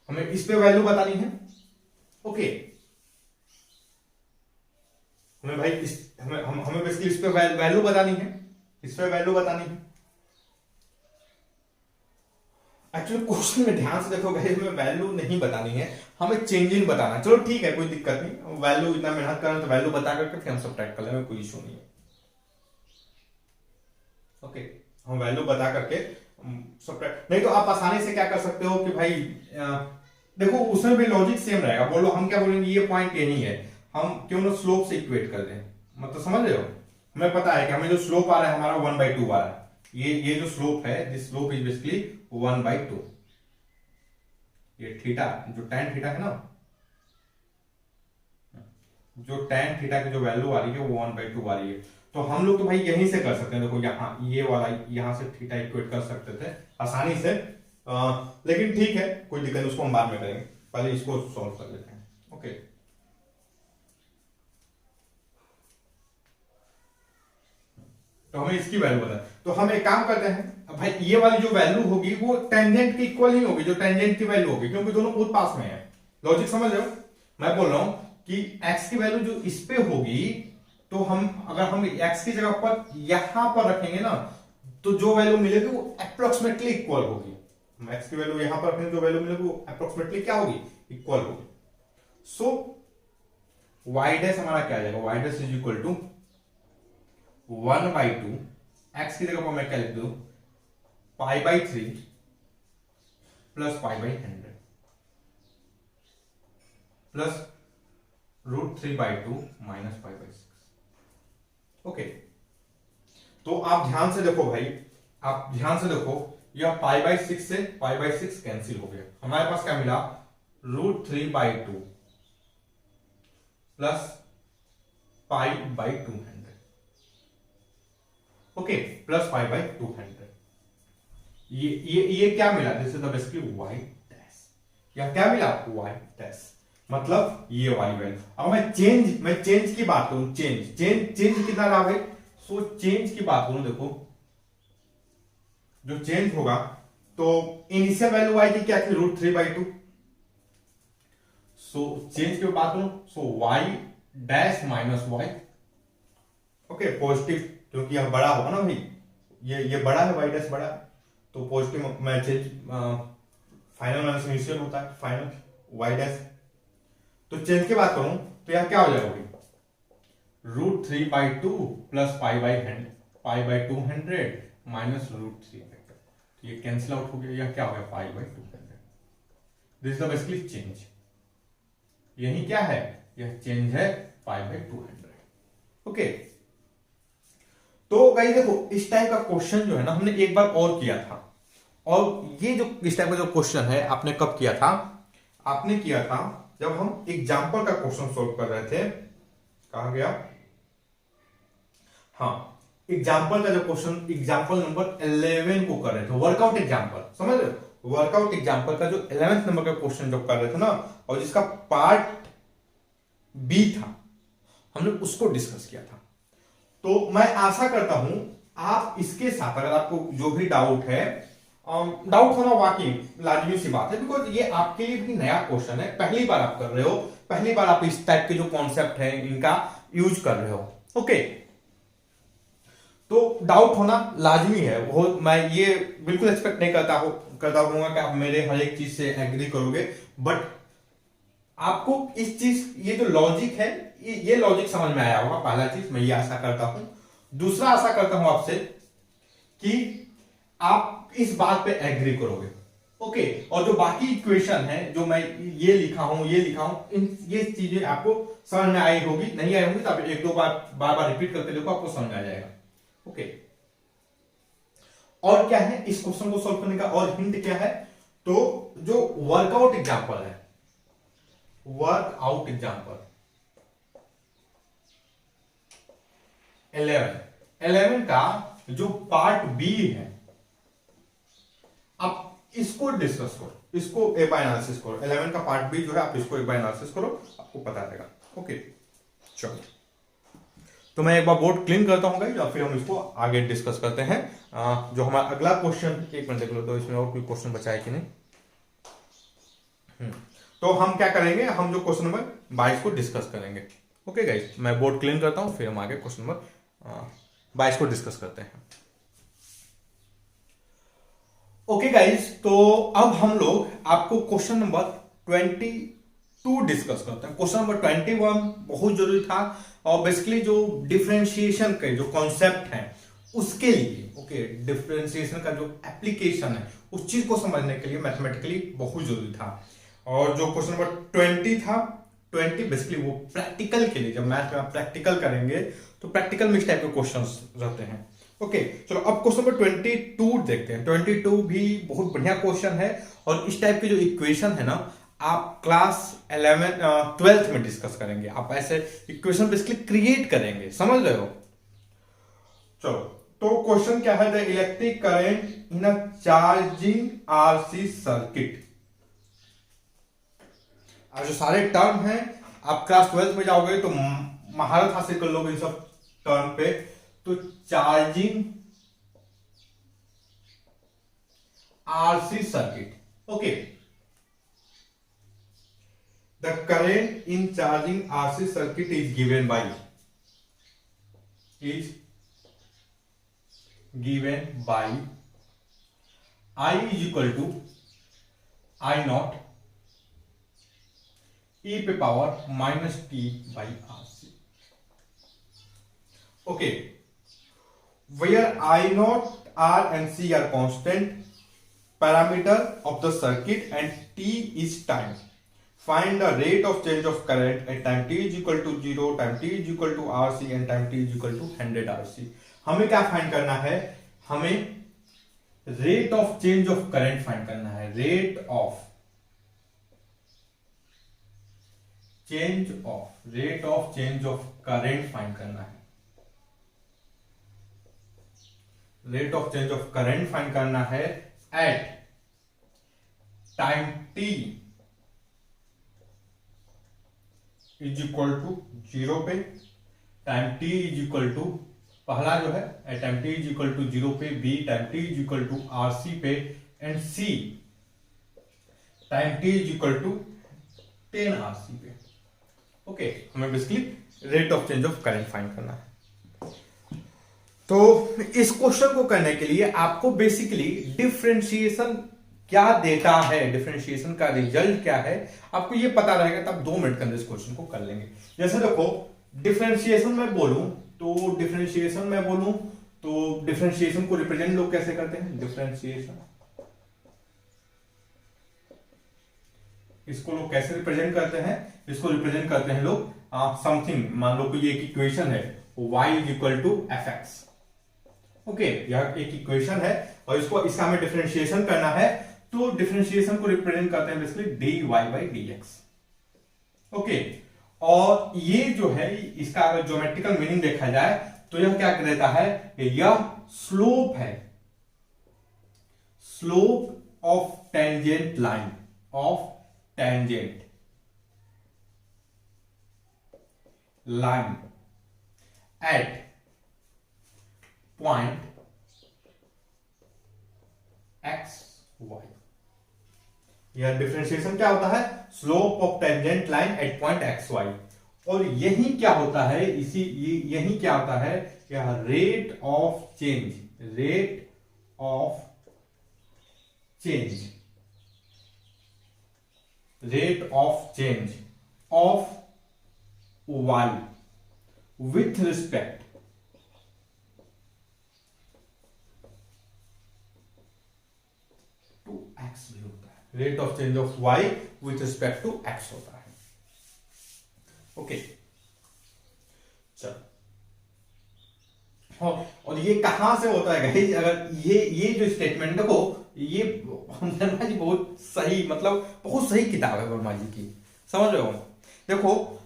हमें इस पे वैल्यू बतानी है। ओके, हमें भाई हमें बेसिकली इस पे वैल्यू बतानी है, इस पे वैल्यू बतानी है। एक्चुअली क्वेश्चन में ध्यान से देखो भाई, हमें वैल्यू नहीं बतानी है, हमें चेंज इन बताना है। चलो ठीक है, कोई दिक्कत नहीं, वैल्यू इतना मेहनत करना तो वैल्यू बता करके फिर हम सब्ट्रैक्ट कर लेंगे, कोई इशू नहीं है। ओके, हम वैल्यू बता करके सब्ट्रैक्ट, नहीं तो आप आसानी से क्या कर सकते हो कि भाई देखो उसमें भी लॉजिक सेम रहेगा। बोलो हम क्या बोलेंगे, ये पॉइंट यही है, हम क्यों ना स्लोप से इक्वेट कर दें, मतलब समझ रहे हो? हमें पता है कि हमें जो स्लोप आ रहा है हमारा 1/2 आ रहा है, ये जो स्लोप है, दिस स्लोप इज बेसिकली 1/2। ये थीटा, जो tan थीटा है ना, जो tan थीटा की जो वैल्यू आ रही है वो 1/2 आ रही है। तो हम लोग तो भाई यहीं से कर सकते हैं, देखो यहाँ ये वाला, यहां से थीटा इक्वेट कर सकते थे आसानी से, लेकिन ठीक है कोई दिक्कत नहीं, उसको हम बाद में करेंगे, पहले इसको सॉल्व कर लेते हैं। ओके, तो हमें इसकी वैल्यू पता है, तो हम एक काम करते हैं, अब भाई ये वाली जो वैल्यू होगी वो टेंजेंट की इक्वल ही होगी, जो टेंजेंट की वैल्यू होगी, क्योंकि दोनों बहुत पास में है। लॉजिक समझ रहे हो? मैं बोल रहा हूं कि x की वैल्यू जो इस पे होगी, तो अगर हम x की जगह पर यहां पर रखेंगे ना, तो जो वैल्यू मिलेगी वो अप्रोक्सीमेटली इक्वल होगी। हम x की वैल्यू यहां पर रखेंगे, जो वैल्यू मिलेगी वो अप्रोक्सीमेटली क्या होगी? इक्वल होगी। सो y डैश हमारा क्या आ जाएगा? y dash is equal to 1/2, x की जगह पर मैं क्या लिख दूं? Pi by 3 plus pi by 100 plus √3/2 minus pi by 6। Okay, तो आप ध्यान से देखो भाई, आप ध्यान से देखो, यह पाई बाई 6 से पाई बाई 6 कैंसिल हो गया, हमारे पास क्या मिला? √3/2 plus pi by 200। Okay, plus pi by 200। ये क्या मिला? This is the basically y dash. या क्या मिला? y डैश, मतलब ये y वैल्यू। अब मैं चेंज की बात करूं, चेंज कितना रहा भाई? सो चेंज की बात करूं, देखो जो चेंज होगा, तो इनिशियल वैल्यू y की क्या थी? √3/2। सो चेंज की बात करूं, सो y dash minus y। Okay, positive, क्योंकि यह बड़ा होगा ना भाई, ये बड़ा है, y डैश बड़ा है, तो पॉजिटिव में चेंज फाइनल माइनस इनिशियल होता है, फाइनल y डैश। तो चेंज की बात करूं तो यह क्या हो जाएगा भाई? √3/2 प्लस पाई बाई 200 माइनस √3। तो ये कैंसिल आउट हो गया, यह क्या हो गया? Pi by 200। This is the basically change. यही क्या है? यह चेंज है पाई बाई 200। ओके, तो गाइस देखो, इस टाइप का क्वेश्चन जो है ना, हमने एक बार और किया था, और ये जो इस टाइप का जो क्वेश्चन है आपने कब किया था? आपने किया था जब हम एग्जाम्पल का क्वेश्चन सोल्व कर रहे थे। कहां गया? हाँ, एग्जाम्पल का जो क्वेश्चन, एग्जाम्पल नंबर 11 को कर रहे थे, वर्कआउट एग्जाम्पल, समझ रहे हो? वर्कआउट एग्जाम्पल का जो 11th नंबर का क्वेश्चन जो कर रहे थे ना, और जिसका पार्ट बी था, हमने उसको डिस्कस किया था। तो मैं आशा करता हूं आप इसके साथ, अगर आपको जो भी डाउट है, डाउट होना वाकई लाजमी सी बात है, बिकॉज ये आपके लिए भी नया क्वेश्चन है, पहली बार आप कर रहे हो, पहली बार आप इस टाइप के जो कॉन्सेप्ट है इनका यूज कर रहे हो। ओके, तो डाउट होना लाजमी है, वो मैं ये बिल्कुल एक्सपेक्ट नहीं करता हूँ कि आप मेरे हर एक चीज से एग्री करोगे, बट आपको इस चीज, ये जो लॉजिक है, ये लॉजिक समझ में आया होगा। पहला चीज मैं ये आशा करता हूं। दूसरा आशा करता हूं आपसे कि आप इस बात पे एग्री करोगे। ओके, और जो बाकी इक्वेशन है जो मैं ये लिखा हूं ये चीजें आपको समझ में आई होगी, नहीं आई होगी तो आप एक दो बार रिपीट करके देखो, आपको समझ में आ जाएगा। ओके, और क्या है इस क्वेश्चन को सॉल्व करने का और हिंट क्या है, तो जो वर्कआउट एग्जांपल है, वर्कआउट एग्जांपल 11 का जो पार्ट बी है, आप इसको डिस्कस करो, इसको एक बार एनालिसिस करो। 11 का पार्ट बी जो है आप इसको एक बार एनालिसिस करो, आपको पता रहेगा। ओके, चलो, तो मैं एक बार बोर्ड क्लीन करता हूँ गाइस, और फिर हम इसको आगे डिस्कस करते हैं। जो हमारा अगला क्वेश्चन, एक मिनट देख लो तो इसमें और कोई क्वेश्चन बचा है कि नहीं। तो हम क्या करेंगे, हम जो क्वेश्चन नंबर 22 को डिस्कस करेंगे। ओके गाइस, मैं बोर्ड क्लीन करता हूं, फिर हम आगे क्वेश्चन नंबर 22 को डिस्कस करते हैं। ओके गाइस, तो अब हम लोग आपको क्वेश्चन नंबर 22 डिस्कस करते हैं। क्वेश्चन नंबर 21 बहुत जरूरी था, और बेसिकली जो डिफरेंशिएशन के जो कॉन्सेप्ट है उसके लिए, ओके, डिफरेंशिएशन का जो एप्लीकेशन है उस चीज को समझने के लिए मैथमेटिकली बहुत जरूरी था। और जो क्वेश्चन नंबर 20 था, 20 बेसिकली वो प्रैक्टिकल के लिए, जब मैथ में आप प्रैक्टिकल करेंगे तो प्रैक्टिकल में इस टाइप के क्वेश्चंस रहते हैं। ओके, चलो अब क्वेश्चन नंबर 22 देखते हैं। 22 भी बहुत बढ़िया क्वेश्चन है, और इस टाइप के जो इक्वेशन है ना, आप क्लास 12th में डिस्कस करेंगे। आप ऐसे इक्वेशन बेसिकली क्रिएट करेंगे, समझ रहे हो। चलो, तो क्वेश्चन क्या है, the electric current in a charging RC circuit. अब जो सारे टर्म हैं, आप क्लास 12th में जाओगे तो महारत हासिल कर लोगे इन सब टर्म पे। तो charging RC circuit, okay, the current in charging RC circuit is given by I is equal to I naught e पे power minus t by R C. Okay, where I naught, R and C are constant parameter of the circuit and t is time. Find the rate of change of current at time t is equal to 0, time t is equal to R C and time t is equal to 100 R C. हमें क्या फाइंड करना है, हमें rate of change of current find करना है। Rate of change of current find करना है। Rate of change of current find करना है at time t is equal to 0 पे, time t is equal to, पहला जो है at time t is equal to 0 पे, B time t is equal to R C पे, and C time t is equal to 10 R C पे। ओके, हमें basically rate of change of current find करना है। तो इस क्वेश्चन को करने के लिए आपको बेसिकली डिफरेंशिएशन क्या देता है, डिफरेंशिएशन का रिजल्ट क्या है, आपको ये पता रहेगा, तब 2 मिनट के अंदर इस क्वेश्चन को कर लेंगे। जैसे देखो, डिफरेंशिएशन में बोलूं तो डिफरेंशिएशन को रिप्रेजेंट लोग कैसे करते हैं, डिफरेंशिएशन इसको लोग कैसे रिप्रेजेंट करते हैं, इसको रिप्रेजेंट करते हैं लोग समथिंग, मान लो कि एक इक्वेशन है y is equal to f x. Okay, यह एक इक्वेशन है और इसको, इसका हमें डिफरेंशिएशन करना है, तो डिफरेंशिएशन को रिप्रेजेंट करते हैं basically dy by dx। Okay, और ये जो है, इसका अगर ज्योमेट्रिकल मीनिंग देखा जाए तो यह क्या देता है, यह स्लोप है, slope of tangent line, of tangent line at point x y. यह डिफरेंशिएशन क्या होता है, slope of tangent line at point x y. और यही क्या होता है, यही क्या होता है, क्या rate of change, rate of change, rate of change of y with respect to x भी होता है, rate of change of y with respect to x होता है। ओके चलो, और ये कहां से होता है गाइस, अगर ये जो स्टेटमेंट देखो, ये वर्मा जी बहुत सही, मतलब बहुत सही किताब है वर्मा जी की, समझ रहे हो। देखो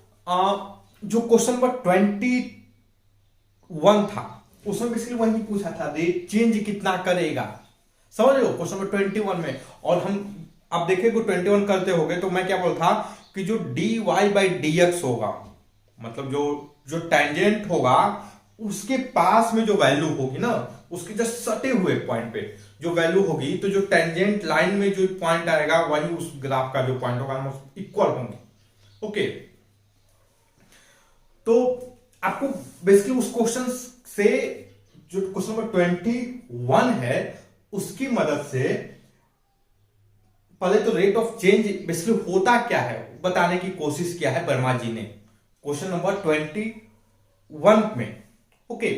जो क्वेश्चन नंबर 21 था उसमें बेसिकली वही पूछा था, रेट चेंज कितना करेगा, समझ रहे हो, क्वेश्चन नंबर 21 में। और हम अब देखें 21 करते हो गए, तो मैं क्या बोलता कि जो dy बाई dx होगा, मतलब जो टेंजेंट होगा उसके पास में जो वैल्यू होगी ना, उसके जस्ट सटे हुए पॉइंट पे जो वैल्यू होगी, तो जो टेंजेंट लाइन में जो पॉइंट आएगा वही उस ग्राफ का जो पॉइंट होगा इक्वल होंगे। ओके, तो आपको बेसिकली उस क्वेश्चन से, जो क्वेश्चन नंबर 21 है उसकी मदद से पहले तो रेट ऑफ चेंज बेसिकली होता क्या है बताने की कोशिश किया है वर्मा जी ने क्वेश्चन नंबर 21 में। ओके,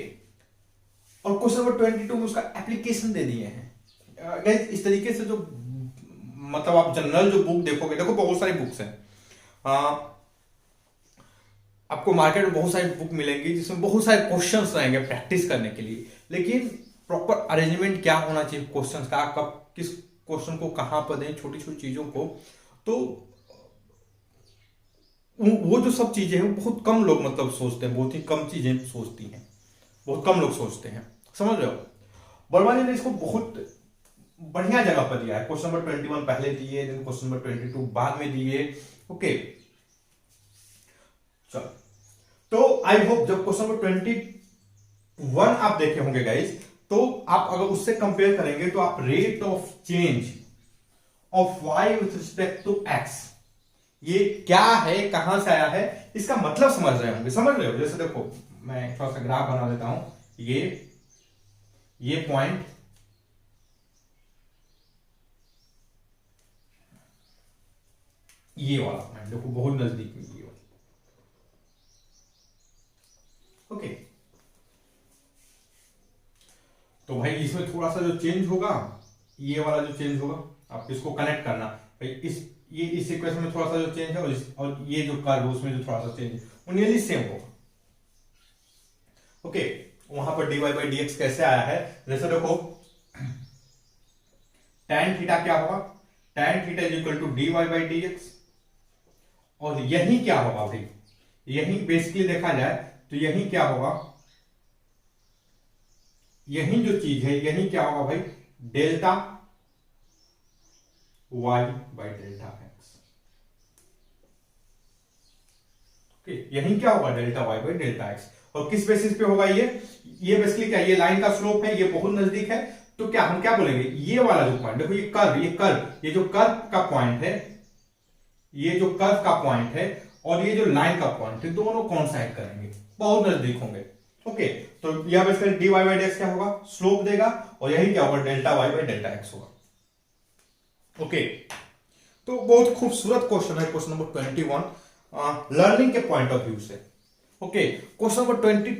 और क्वेश्चन नंबर 22 में उसका एप्लीकेशन दे दिए हैं। गाइस इस तरीके से जो मतलब आप जनरल जो बुक देखोगे, देखो बहुत सारी बुक्स हैं, आपको मार्केट में बहुत सारी बुक मिलेंगी जिसमें बहुत सारे क्वेश्चंस रहेंगे प्रैक्टिस करने के लिए, लेकिन प्रॉपर अरेंजमेंट क्या होना चाहिए क्वेश्चंस का, कब किस क्वेश्चन को कहां पर दें, छोटी छोटी चीजों को, तो वो जो सब चीजें हैं बहुत कम लोग मतलब सोचते हैं, बहुत ही कम चीजें सोचती हैं, बहुत कम लोग सोचते हैं, समझ रहे हो। वर्मा जी ने इसको बहुत बढ़िया जगह पर दिया है, क्वेश्चन नंबर 21 पहले दिए, देन क्वेश्चन नंबर 22 बाद में दिए। ओके चलो, तो आई होप जब क्वेश्चन नंबर 21 आप देखे होंगे गाइस, तो आप अगर उससे कंपेयर करेंगे तो आप rate of change of y with respect to x, ये क्या है, कहां से आया है, इसका मतलब समझ रहे होंगे, समझ रहे हो। जैसे देखो मैं थोड़ा सा ग्राफ बना देता हूं, ये पॉइंट, ये वाला पॉइंट देखो बहुत नजदीक में, ये वाला। ओके, तो भाई इसमें थोड़ा सा जो चेंज होगा, ये वाला जो चेंज होगा, आप इसको कनेक्ट करना भाई, इस इक्वेशन में थोड़ा सा जो चेंज है और ये जो कर्व है उसमें जो थोड़ा सा चेंज है वो नियरली सेम होगा। ओके, वहां पर dy बाई dx कैसे आया है, जैसे देखो tan थीटा क्या होगा, tan theta is equal to dy by dx, और यही क्या होगा भाई, यही बेसिकली देखा जाए तो यही क्या होगा, यही जो चीज है यही क्या होगा भाई, delta y by delta x। Okay, यही क्या होगा, delta y by delta x। और किस बेसिस पे होगा ये बेसिकली क्या, ये लाइन का स्लोप है, ये बहुत नजदीक है, तो क्या हम क्या बोलेंगे, ये वाला जो पॉइंट देखो, ये जो कर्व का पॉइंट है, ये जो कर्व का पॉइंट है और ये जो लाइन का पॉइंट है, दोनों कॉन्साइड करेंगे, बहुत नजदीक होंगे। ओके, तो यह बेसिकली dy बाई dx क्या होगा, स्लोप देगा, और यही क्या होगा, delta y by delta x होगा। ओके, तो बहुत खूबसूरत क्वेश्चन है क्वेश्चन नंबर 21 लर्निंग के पॉइंट ऑफ व्यू से। ओके, क्वेश्चन नंबर 20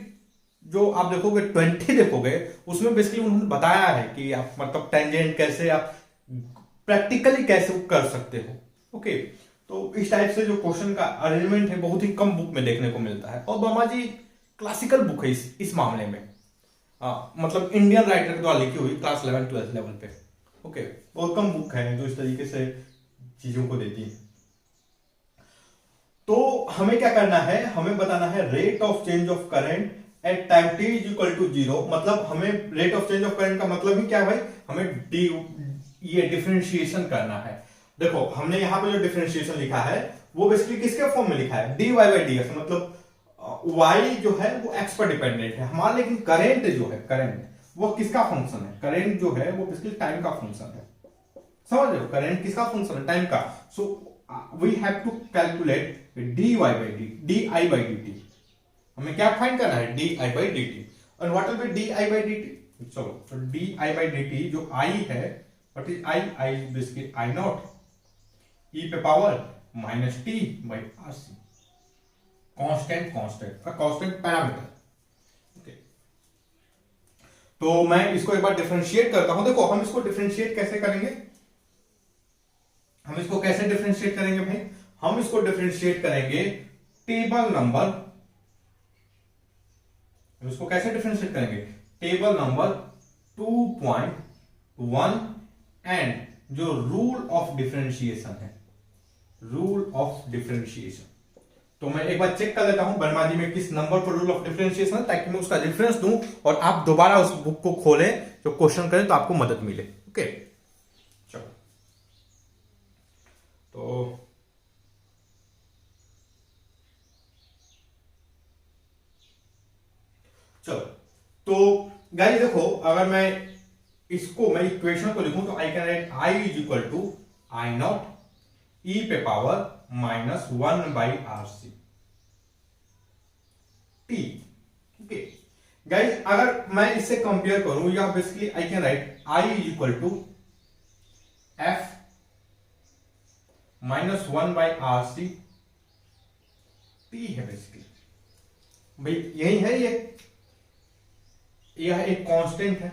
जो आप देखोगे 20 देखोगे, उसमें बेसिकली उन्होंने बताया है कि आप मतलब टेंजेंट कैसे आप प्रैक्टिकली कैसे कर सकते हो। ओके, तो इस टाइप से जो क्वेश्चन का अरेंजमेंट है बहुत ही कम बुक में देखने को मिलता है, और वर्मा जी क्लासिकल बुक है इस मामले में, मतलब इंडियन राइटर के द्वारा लिखी हुई क्लास 11-12 लेवल पे। ओके, बहुत कम बुक है जो इस तरीके से चीजों को देती है। तो हमें क्या करना है, हमें बताना है rate of change of current at time t is equal to 0, मतलब हमें rate of change of current का मतलब ही क्या है भाई, हमें ये डिफरेंशिएशन करना है। देखो हमने यहां पे जो डिफरेंशिएशन लिखा है वो बेसिकली किसके फॉर्म में लिखा है, dy बाई dx, मतलब y जो है वो x पर डिपेंडेंट है हमारा, लेकिन करंट जो है, करंट वो किसका फंक्शन है, करंट जो है वो बेसिकली टाइम का फंक्शन है, समझ रहे हो, करंट किसका फंक्शन है, टाइम का। So we have to calculate d y by d, d I by D t, हमें क्या फाइंड करना है, d I by D t. और what will be d I by D t, चलो तो d I by D t जो आई है, what is i, i basically i not e पे power minus t by R C, constant parameter. Okay, तो मैं इसको एक बार डिफरेंशिएट करता हूं। देखो हम इसको डिफरेंशिएट कैसे करेंगे, हम इसको कैसे डिफरेंशिएट करेंगे भाई, हम इसको डिफरेंशिएट करेंगे टेबल नंबर, इसको कैसे डिफरेंशिएट करेंगे, टेबल नंबर 2.1 एंड जो रूल ऑफ डिफरेंशिएशन है, रूल ऑफ डिफरेंशिएशन। तो मैं एक बार चेक कर लेता हूं वर्मा जी में किस नंबर पर रूल ऑफ डिफरेंशिएशन है, ताकि मैं उसका रेफरेंस दूं और आप दोबारा उस बुक को खोलें, जो क्वेश्चन करें तो आपको मदद मिले। ओके चलो, तो चलो तो गाइस देखो, अगर मैं इसको, मैं इक्वेशन को लिखूं तो I can write i is equal to I not e पे power minus 1 by R C t. Okay guys, अगर मैं इससे कंपेयर करूं, या basically I can write i is equal to f minus 1 by R C t है। बेसिकली भाई यही है, यह एक कांस्टेंट है।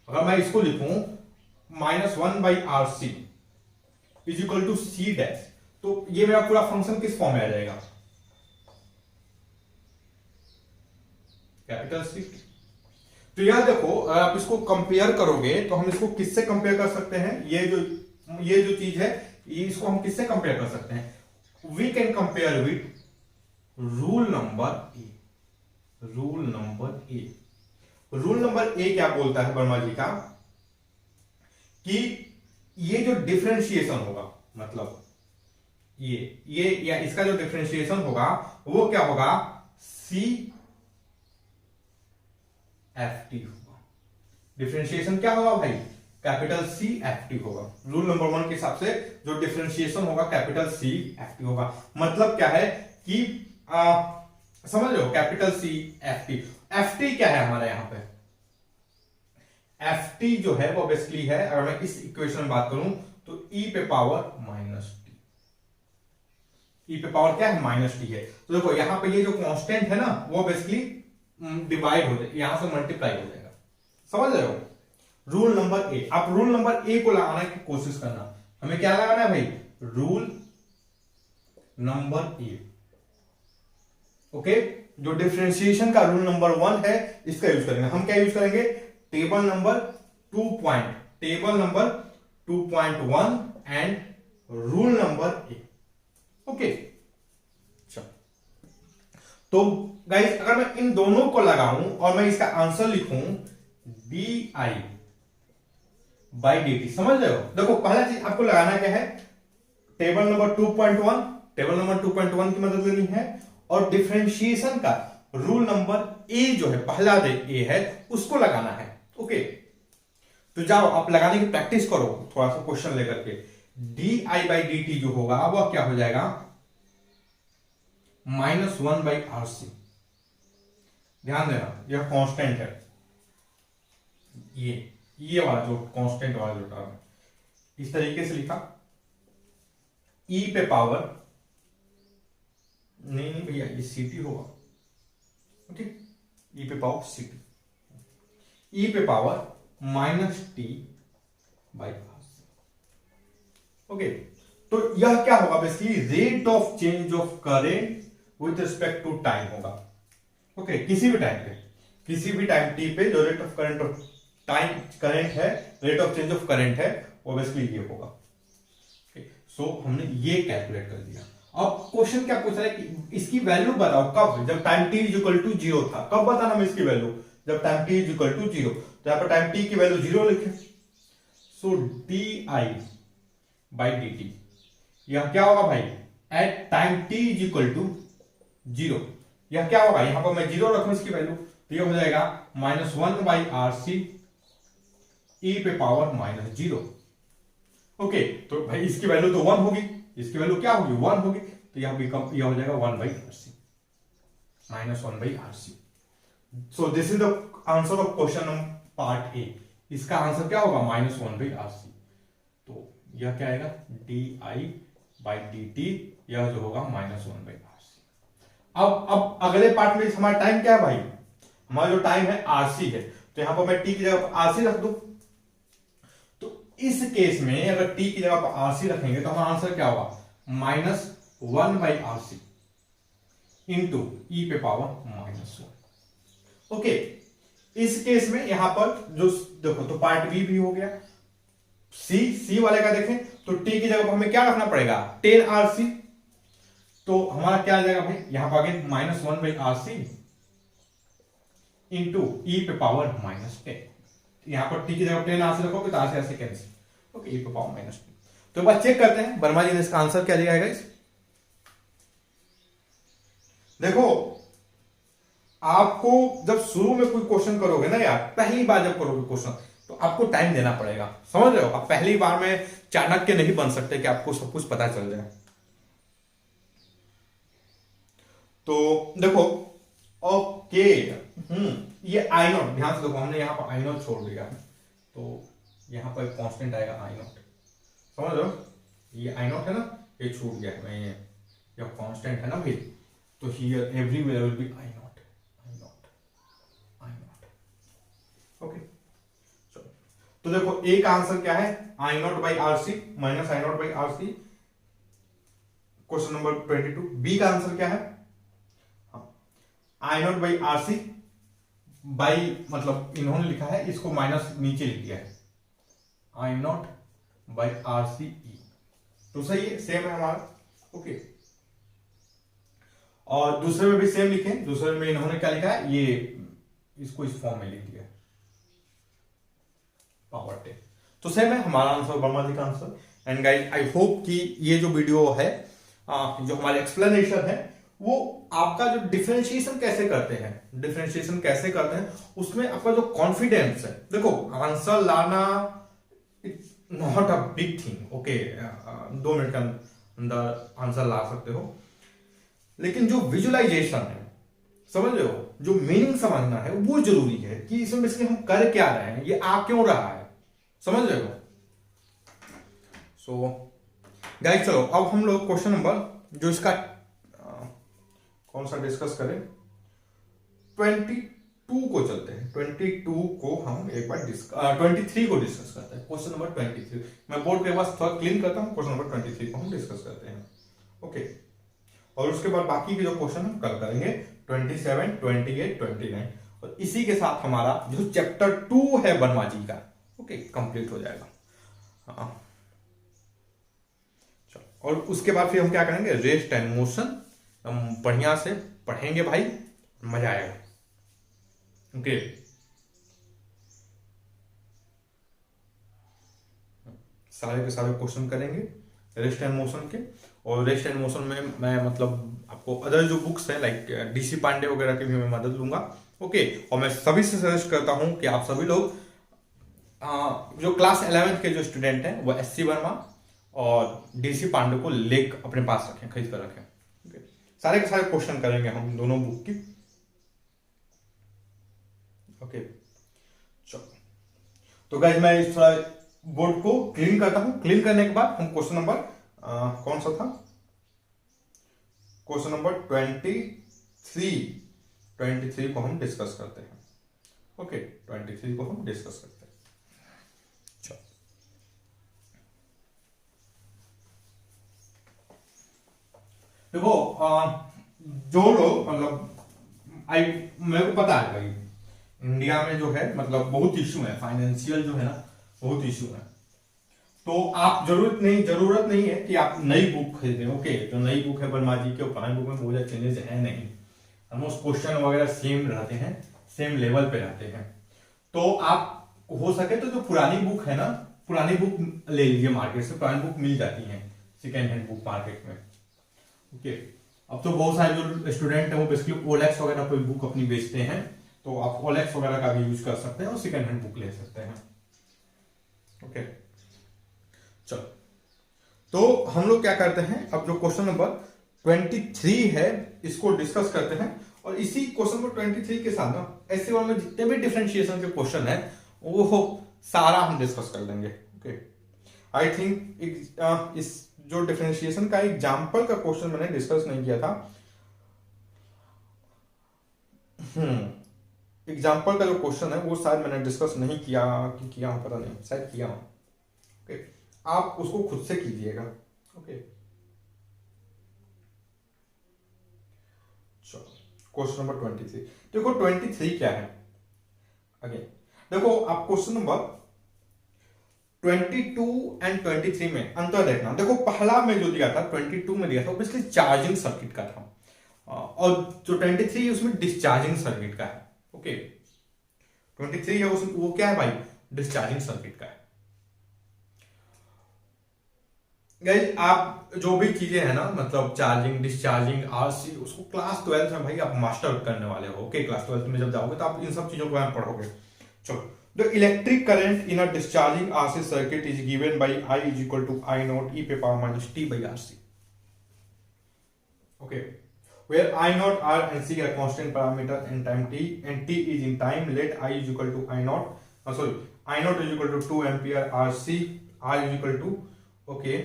अगर मैं इसको लिखूं minus 1 by R C is equal to C dash, तो ये मेरा पूरा फंक्शन किस फॉर्म में आ जाएगा, कैपिटल सी। तो यह देखो, अगर आप इसको कंपेयर करोगे तो हम इसको किससे कंपेयर कर सकते हैं, ये जो चीज है, इसको हम किससे कंपेयर कर सकते हैं, we can compare with rule number A. Rule number A, rule number A क्या बोलता है वर्मा जी का, कि ये जो डिफरेंशिएशन होगा, मतलब ये या इसका जो डिफरेंशिएशन होगा वो क्या होगा, सी एफ टी होगा। डिफरेंशिएशन क्या होगा भाई, कैपिटल सी एफ टी होगा। रूल नंबर 1 के हिसाब से जो डिफरेंशिएशन होगा कैपिटल सी एफ टी होगा। मतलब क्या है कि समझ रहे हो, capital C F T. F T क्या है हमारे यहां पे, एफ टी जो है वो बेसिकली है, अगर मैं इस इक्वेशन में बात करूं तो ई पे पावर माइनस टी, ई पे पावर क्या है, माइनस टी है। तो देखो यहां पे ये जो कांस्टेंट है ना, वो बेसिकली डिवाइड हो जाएगा, यहां से मल्टीप्लाई हो जाएगा। समझ रहे हो, रूल नंबर ए। आप रूल नंबर ए को लगाने की कोशिश करना। हमें क्या लगाना है भाई, रूल नंबर ए। ओके, जो डिफरेंशिएशन का रूल नंबर 1 है, इसका यूज करेंगे। हम क्या यूज करेंगे, table number 2.1 and rule number A. Okay, तो गाइस अगर मैं इन दोनों को लगाऊं और मैं इसका आंसर लिखूं D I by D T, समझ रहे हो। देखो पहला चीज आपको लगाना क्या है, टेबल नंबर 2.1, टेबल नंबर 2.1 की मदद लेनी है, और डिफरेंशिएशन का रूल नंबर ए जो है, पहला ए है, उसको लगाना है। ओके, तो जाओ आप लगाने की प्रैक्टिस करो थोड़ा सा क्वेश्चन लेकर के। D I by D t जो होगा वह क्या हो जाएगा, माइनस 1 बाई आर सी। ध्यान देना यह कांस्टेंट है, ये वाला जो कांस्टेंट वाला जो टर्म है, इस तरीके से लिखा, ई पे पावर, नहीं भैया ये सीटी होगा। ओके, ई पे पावर सीटी, ई पे power minus t by R C. Okay, तो यह क्या होगा, basically rate of change of current with respect to time होगा। ओके, किसी भी टाइम पे, किसी भी टाइम टी पे जो rate of current of time current है, rate of change of current है, वो बेसिकली ये होगा। सो हमने ये कैलकुलेट कर दिया। अब क्वेश्चन क्या पूछ रहा है कि इसकी वैल्यू बताओ कब, जब time t is equal to 0 था, कब बताना हमें इसकी वैल्यू, जब time t is equal to 0। तो यहां पर टाइम t की वैल्यू 0 लिखे, so d I by D t, यह क्या होगा भाई, at time t is equal to 0, यह क्या होगा, यहां पर मैं 0 रखूं इसकी वैल्यू, तो यह हो जाएगा माइनस 1 बाई आर सी ई पे पावर माइनस 0। ओके, तो भाई इसकी वैल्यू तो 1 होगी, इसकी वैल्यू क्या होगी 1 होगी, तो यह हो जाएगा 1/RC -1/RC। So this is the answer of question number part A. इसका आंसर क्या होगा -1/RC। तो यह क्या आएगा di/dt, यह जो होगा -1/RC। अब अगले पार्ट में हमारा टाइम क्या है भाई, हमारा जो टाइम है RC है, तो यहां पर मैं t की जगह पर RC रख दूं। तो इस केस में अगर t की जगह पर RC रखेंगे तो हमारा आंसर क्या होगा -1/RC इंटू e पे पावर -1। ओके, इस केस में यहां पर जो देखो तो पार्ट बी भी हो गया। सी वाले का देखें तो t की जगह पर हमें क्या रखना पड़ेगा 10RC, तो हमारा क्या आ जाएगा भाई यहां पर अगेन -1/RC इंटू ई पे पावर -10। यहां पर t की जगह 10RC रखोगे तो RC RC cancel, okay e पे पावर -10। तो एक बार चेक करते हैं वर्मा जी ने इसका आंसर क्या दिया है। देखो आपको जब शुरू में कोई क्वेश्चन करोगे ना यार, पहली बार जब करोगे क्वेश्चन तो आपको टाइम देना पड़ेगा, समझ रहे हो। आप पहली बार में चाणक्य नहीं बन सकते कि आपको सब कुछ पता चल जाए। तो देखो ओके, ये आई नॉट ध्यान से देखो, हमने यहां पर आई नॉट छोड़ दिया है, तो यहां पर कांस्टेंट आएगा आई नॉट, समझ रहे हो। ये आई नॉट है ना, ये छूट गया है, ये कांस्टेंट है ना भाई, तो here everywhere will be I naught. Okay, तो देखो ए का आंसर क्या है I0/RC minus I0/RC, question number 22। B का आंसर क्या है I0/RC बाई, मतलब इन्होंने लिखा है इसको माइनस नीचे लिख दिया है I0/RC E, तो सही है, सेम है हमारा। ओके, और दूसरे में भी सेम लिखे, दूसरे में इन्होंने क्या लिखा है, ये इसको इस फॉर्म में लिख दिया पावर 10, तो सेम है हमारा आंसर, वर्मा जी का answer. And guys I hope कि ये जो वीडियो है, जो हमारे एक्सप्लेनेशन है, वो आपका जो डिफरेंशिएशन कैसे करते हैं उसमें आपका जो कॉन्फिडेंस है, देखो आंसर लाना not a big thing, okay 2 minute के अंदर आंसर ला सकते हो, लेकिन जो विजुअलाइजेशन है, समझ रहे हो, जो मीनिंग समझना है वो जरूरी है कि इसमें बेसिकली हम कर क्या रहे हैं, ये आ क्यों रहा है, समझ रहे हो। सो गाइस चलो अब हम लोग क्वेश्चन नंबर जो इसका कौन सा डिस्कस करें, 22 को चलते हैं। 22 को हम एक बार 23 को डिस्कस करते हैं, क्वेश्चन नंबर 23। मैं बोर्ड के पास थोड़ा क्लीन करता हूं, क्वेश्चन नंबर 23 को हम डिस्कस करते हैं। ओके, और उसके बाद बाकी के जो क्वेश्चन हम कल करेंगे 27, 28, 29, और इसी के साथ हमारा जो चैप्टर 2 है वर्मा जी का, ओके कंप्लीट हो जाएगा। हाँ चलो, और उसके बाद फिर हम क्या करेंगे, रेस्ट एंड मोशन, हम बढ़िया से पढ़ेंगे भाई, मजा आएगा। ओके, सारे के सारे क्वेश्चन करेंगे रेस्ट एंड मोशन के, और रेस्ट एंड मोशन में मैं मतलब आपको अदर जो बुक्स हैं लाइक DC पांडे वगैरह की भी मैं मदद लूंगा। ओके, और मैं सभी से सजेस्ट करता हूं कि आप सभी लोग जो क्लास 11th के जो स्टूडेंट हैं वो SC वर्मा और DC पांडे को लेक अपने पास रखें, खरीद कर रखें। ओके, सारे के सारे क्वेश्चन करेंगे हम दोनों बुक की। ओके चलो, तो गाइस मैं इस थोड़ा बोर्ड को क्लीन करता हूं, क्लीन करने के बाद हम क्वेश्चन नंबर कौन सा था, क्वेश्चन नंबर 23 को हम डिस्कस करते हैं। ओके, 23 को हम डिस्कस करते हैं। चलो देखो, जो लोग मतलब मेरे को पता है भाई इंडिया में जो है मतलब बहुत इश्यू है, फाइनेंशियल जो है ना बहुत इश्यू है, तो आप जरूरत नहीं है कि आप नई बुक खरीदें। ओके, जो नई बुक है वर्मा जी के, पुरानी बुक में बहुत ज्यादा चेंजेस है नहीं, ऑलमोस्ट क्वेश्चन वगैरह सेम रहते हैं, सेम लेवल पे रहते हैं। तो आप हो सके तो जो पुरानी बुक है ना, पुरानी बुक ले लीजिए मार्केट से, पुरानी बुक मिल जाती है सेकेंड हैंड बुक मार्केट में। ओके, अब तो बहुत सारे जो स्टूडेंट है वो बेसिकली OLX वगैरह कोई बुक अपनी बेचते हैं, तो आप OLX वगैरह का भी यूज कर सकते हैं और सेकेंड हैंड बुक ले सकते हैं। ओके चलो, तो हम लोग क्या करते हैं, अब जो क्वेश्चन नंबर 23 है इसको डिस्कस करते हैं, और इसी क्वेश्चन नंबर 23 के साथ ना ऐसे वाले में जितने भी डिफरेंशिएशन के क्वेश्चन है वो सारा हम डिस्कस कर लेंगे। ओके, आई थिंक इस जो डिफरेंशिएशन का एग्जाम्पल का क्वेश्चन मैंने डिस्कस नहीं किया था, एग्जाम्पल का जो क्वेश्चन है वो शायद मैंने डिस्कस नहीं किया कि किया हूं, पता नहीं, शायद किया हूं। ओके, आप उसको खुद से कीजिएगा। ओके, चलो क्वेश्चन नंबर 23 देखो, 23 क्या है अगेन, देखो आप क्वेश्चन नंबर 22 एंड 23 में अंतर देखना। देखो पहला में जो दिया था 22 में दिया था वो बेसिकली चार्जिंग सर्किट का था, और जो 23 है उसमें डिस्चार्जिंग सर्किट का है। ओके, 23 है उसमें वो क्या है भाई, डिस्चार्जिंग सर्किट का है। गाइस आप जो भी चीजें हैं ना, मतलब चार्जिंग, डिस्चार्जिंग, आरसी, उसको क्लास 12 में भाई आप मास्टर करने वाले हो। ओके, क्लास 12 में जब जाओगे तो आप इन सब चीजों को आप पढ़ोगे। चलो, the electric current in a discharging RC circuit is given by I is equal to I naught e पे power minus t by RC। Okay, where I naught, R and C are constant parameter in time t and t is in time, let I is equal to I naught, I naught is equal to 2 ampere, RC, R is equal to, okay,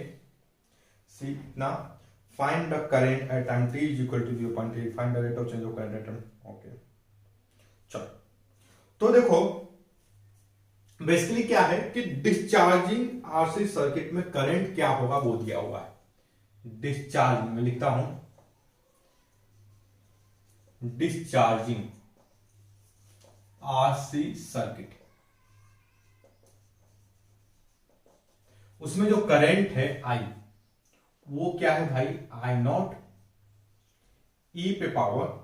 see now find the current at time t is equal to 0.8, find the rate of change of current at time। okay, चलो तो देखो बेसिकली क्या है कि डिस्चार्जिंग आरसी सर्किट में करंट क्या होगा वो दिया हुआ है। डिस्चार्जिंग में लिखता हूं, डिस्चार्जिंग आरसी सर्किट, उसमें जो करंट है I, वो क्या है भाई, I नॉट e पे power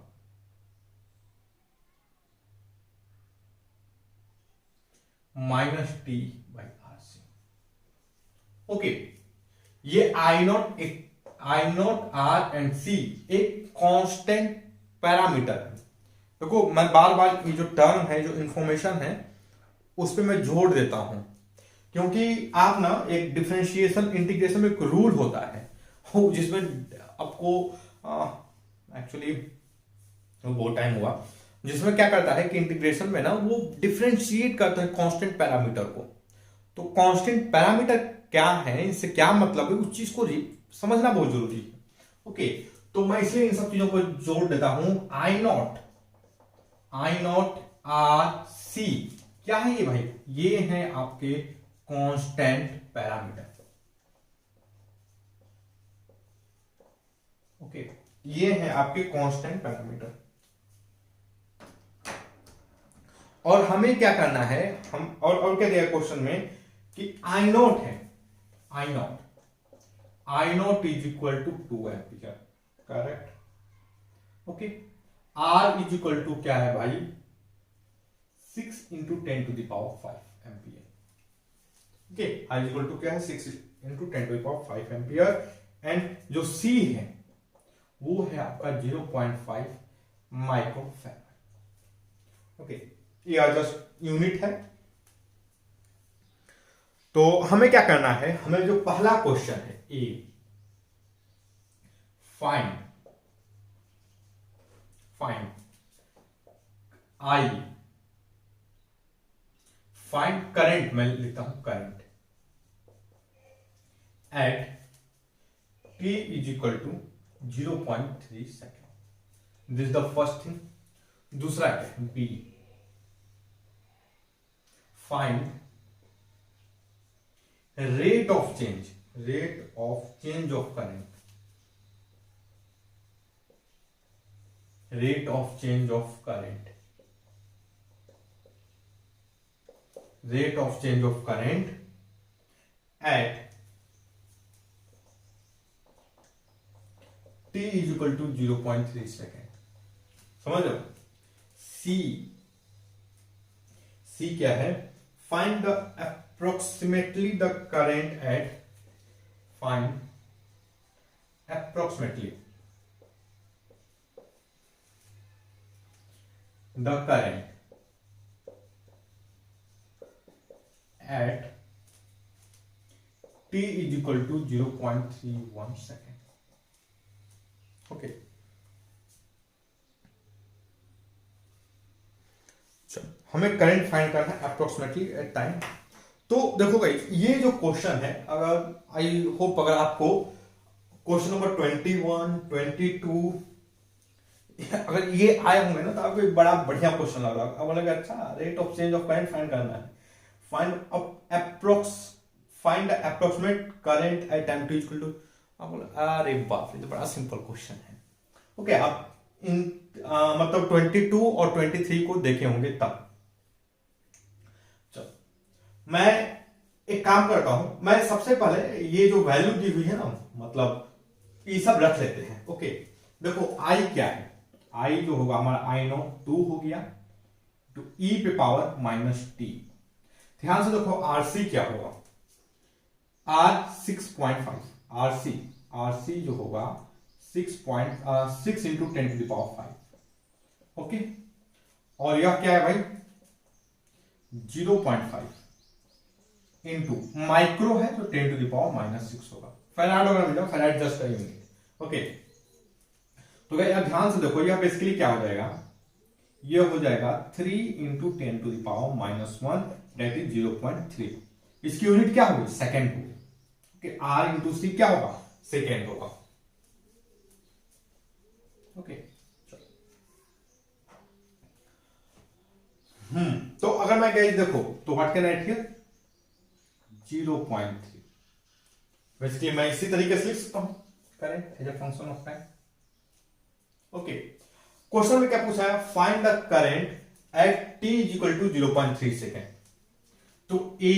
minus t by RC। Okay, ये I not R and C एक कांस्टेंट पैरामीटर है। देखो मैं बार बार ये जो टर्म है, जो इंफॉर्मेशन है, उस पर मैं जोड़ देता हूं, क्योंकि आप ना एक डिफरेंशिएशन इंटीग्रेशन में एक रूल होता है जिसमें आपको एक्चुअली बहुत टाइम हुआ, जिसमें क्या करता है कि इंटीग्रेशन में ना वो डिफरेंशिएट करता है कांस्टेंट पैरामीटर को। तो कांस्टेंट पैरामीटर क्या है, इससे क्या मतलब है, उस चीज को समझना बहुत जरूरी है। ओके, तो मैं इसलिए इन सब चीजों को जोड़ देता हूं। I नॉट RC क्या है ये भाई, ये है आपके कांस्टेंट पैरामीटर। ओके, ये है आपके कांस्टेंट पैरामीटर। और हमें क्या करना है, हम और क्या दिया क्वेश्चन में कि I नॉट है, I naught is equal to 2 ampere, correct. Okay, R is equal to क्या है भाई, 6 into 10 to the power 5 ampere. Okay, I is equal to क्या है, 6 into 10 to the power 5 ampere, and जो C है वो है आपका 0.5 माइक्रोफैराड। ओके, ये जस्ट यूनिट है। तो हमें क्या करना है, हमें जो पहला क्वेश्चन है A, find I, find current, मैं लिखता हूं current at t is equal to 0.3 second. This the first thing. दूसरा क्या है, B, find rate of change of current, rate of change of current at t is equal to 0.3 second. समझ लो। C क्या है, find the approximately the current at, find approximately the current at t t is equal to 0.31 second. Okay, चलो हमें करंट फाइंड करना है अप्रोक्सीमेटली एट टाइम। तो देखो गाइस, ये जो क्वेश्चन है, अगर आई होप अगर आपको क्वेश्चन नंबर 21, 22 अगर ये आए होंगे ना, तो आपको एक बड़ा बढ़िया क्वेश्चन लग रहा है। अब बोलेगा अच्छा rate of change of current find करना है, find approximate current at time t equal to, आप बोले अरे बाप रे, तो बड़ा सिंपल क्वेश्चन है। ओके, आप इन मतलब 22 और 23 को देखे होंगे तब। चलो मैं एक काम करता हूं, मैं सबसे पहले ये जो वैल्यू दी हुई है ना, मतलब ये सब रख लेते हैं। ओके, देखो आई क्या है, आई जो होगा हमारा आई नो 2 हो गया, तो e पे पावर माइनस टी। ध्यान से देखो आरसी क्या होगा, आर 6.5, आरसी जो होगा 6 into 10 to the power 5। Okay, और यह क्या है भाई 0.5 इंटू माइक्रो है तो 10 टू द पावर माइनस 6 होगा। फैराड वगैरह मिलेगा, फैराड जस्ट का यूनिट। ओके, तो यार ध्यान से देखो, यह बेसिकली क्या हो जाएगा, यह हो जाएगा 3 into 10 to the power minus 1, that is 0.3। इसकी यूनिट क्या होगी, सेकेंड होगी। ओके, आर इंटू सी क्या होगा, सेकेंड होगा। ओके, तो अगर मैं गाइस देखो, तो what can write here 0.3। Basically मैं इसी तरीके से लिख सकता हूं current as a function of time. Okay, question में क्या पूछा है, find the current at t equal to 0.3 second. तो ए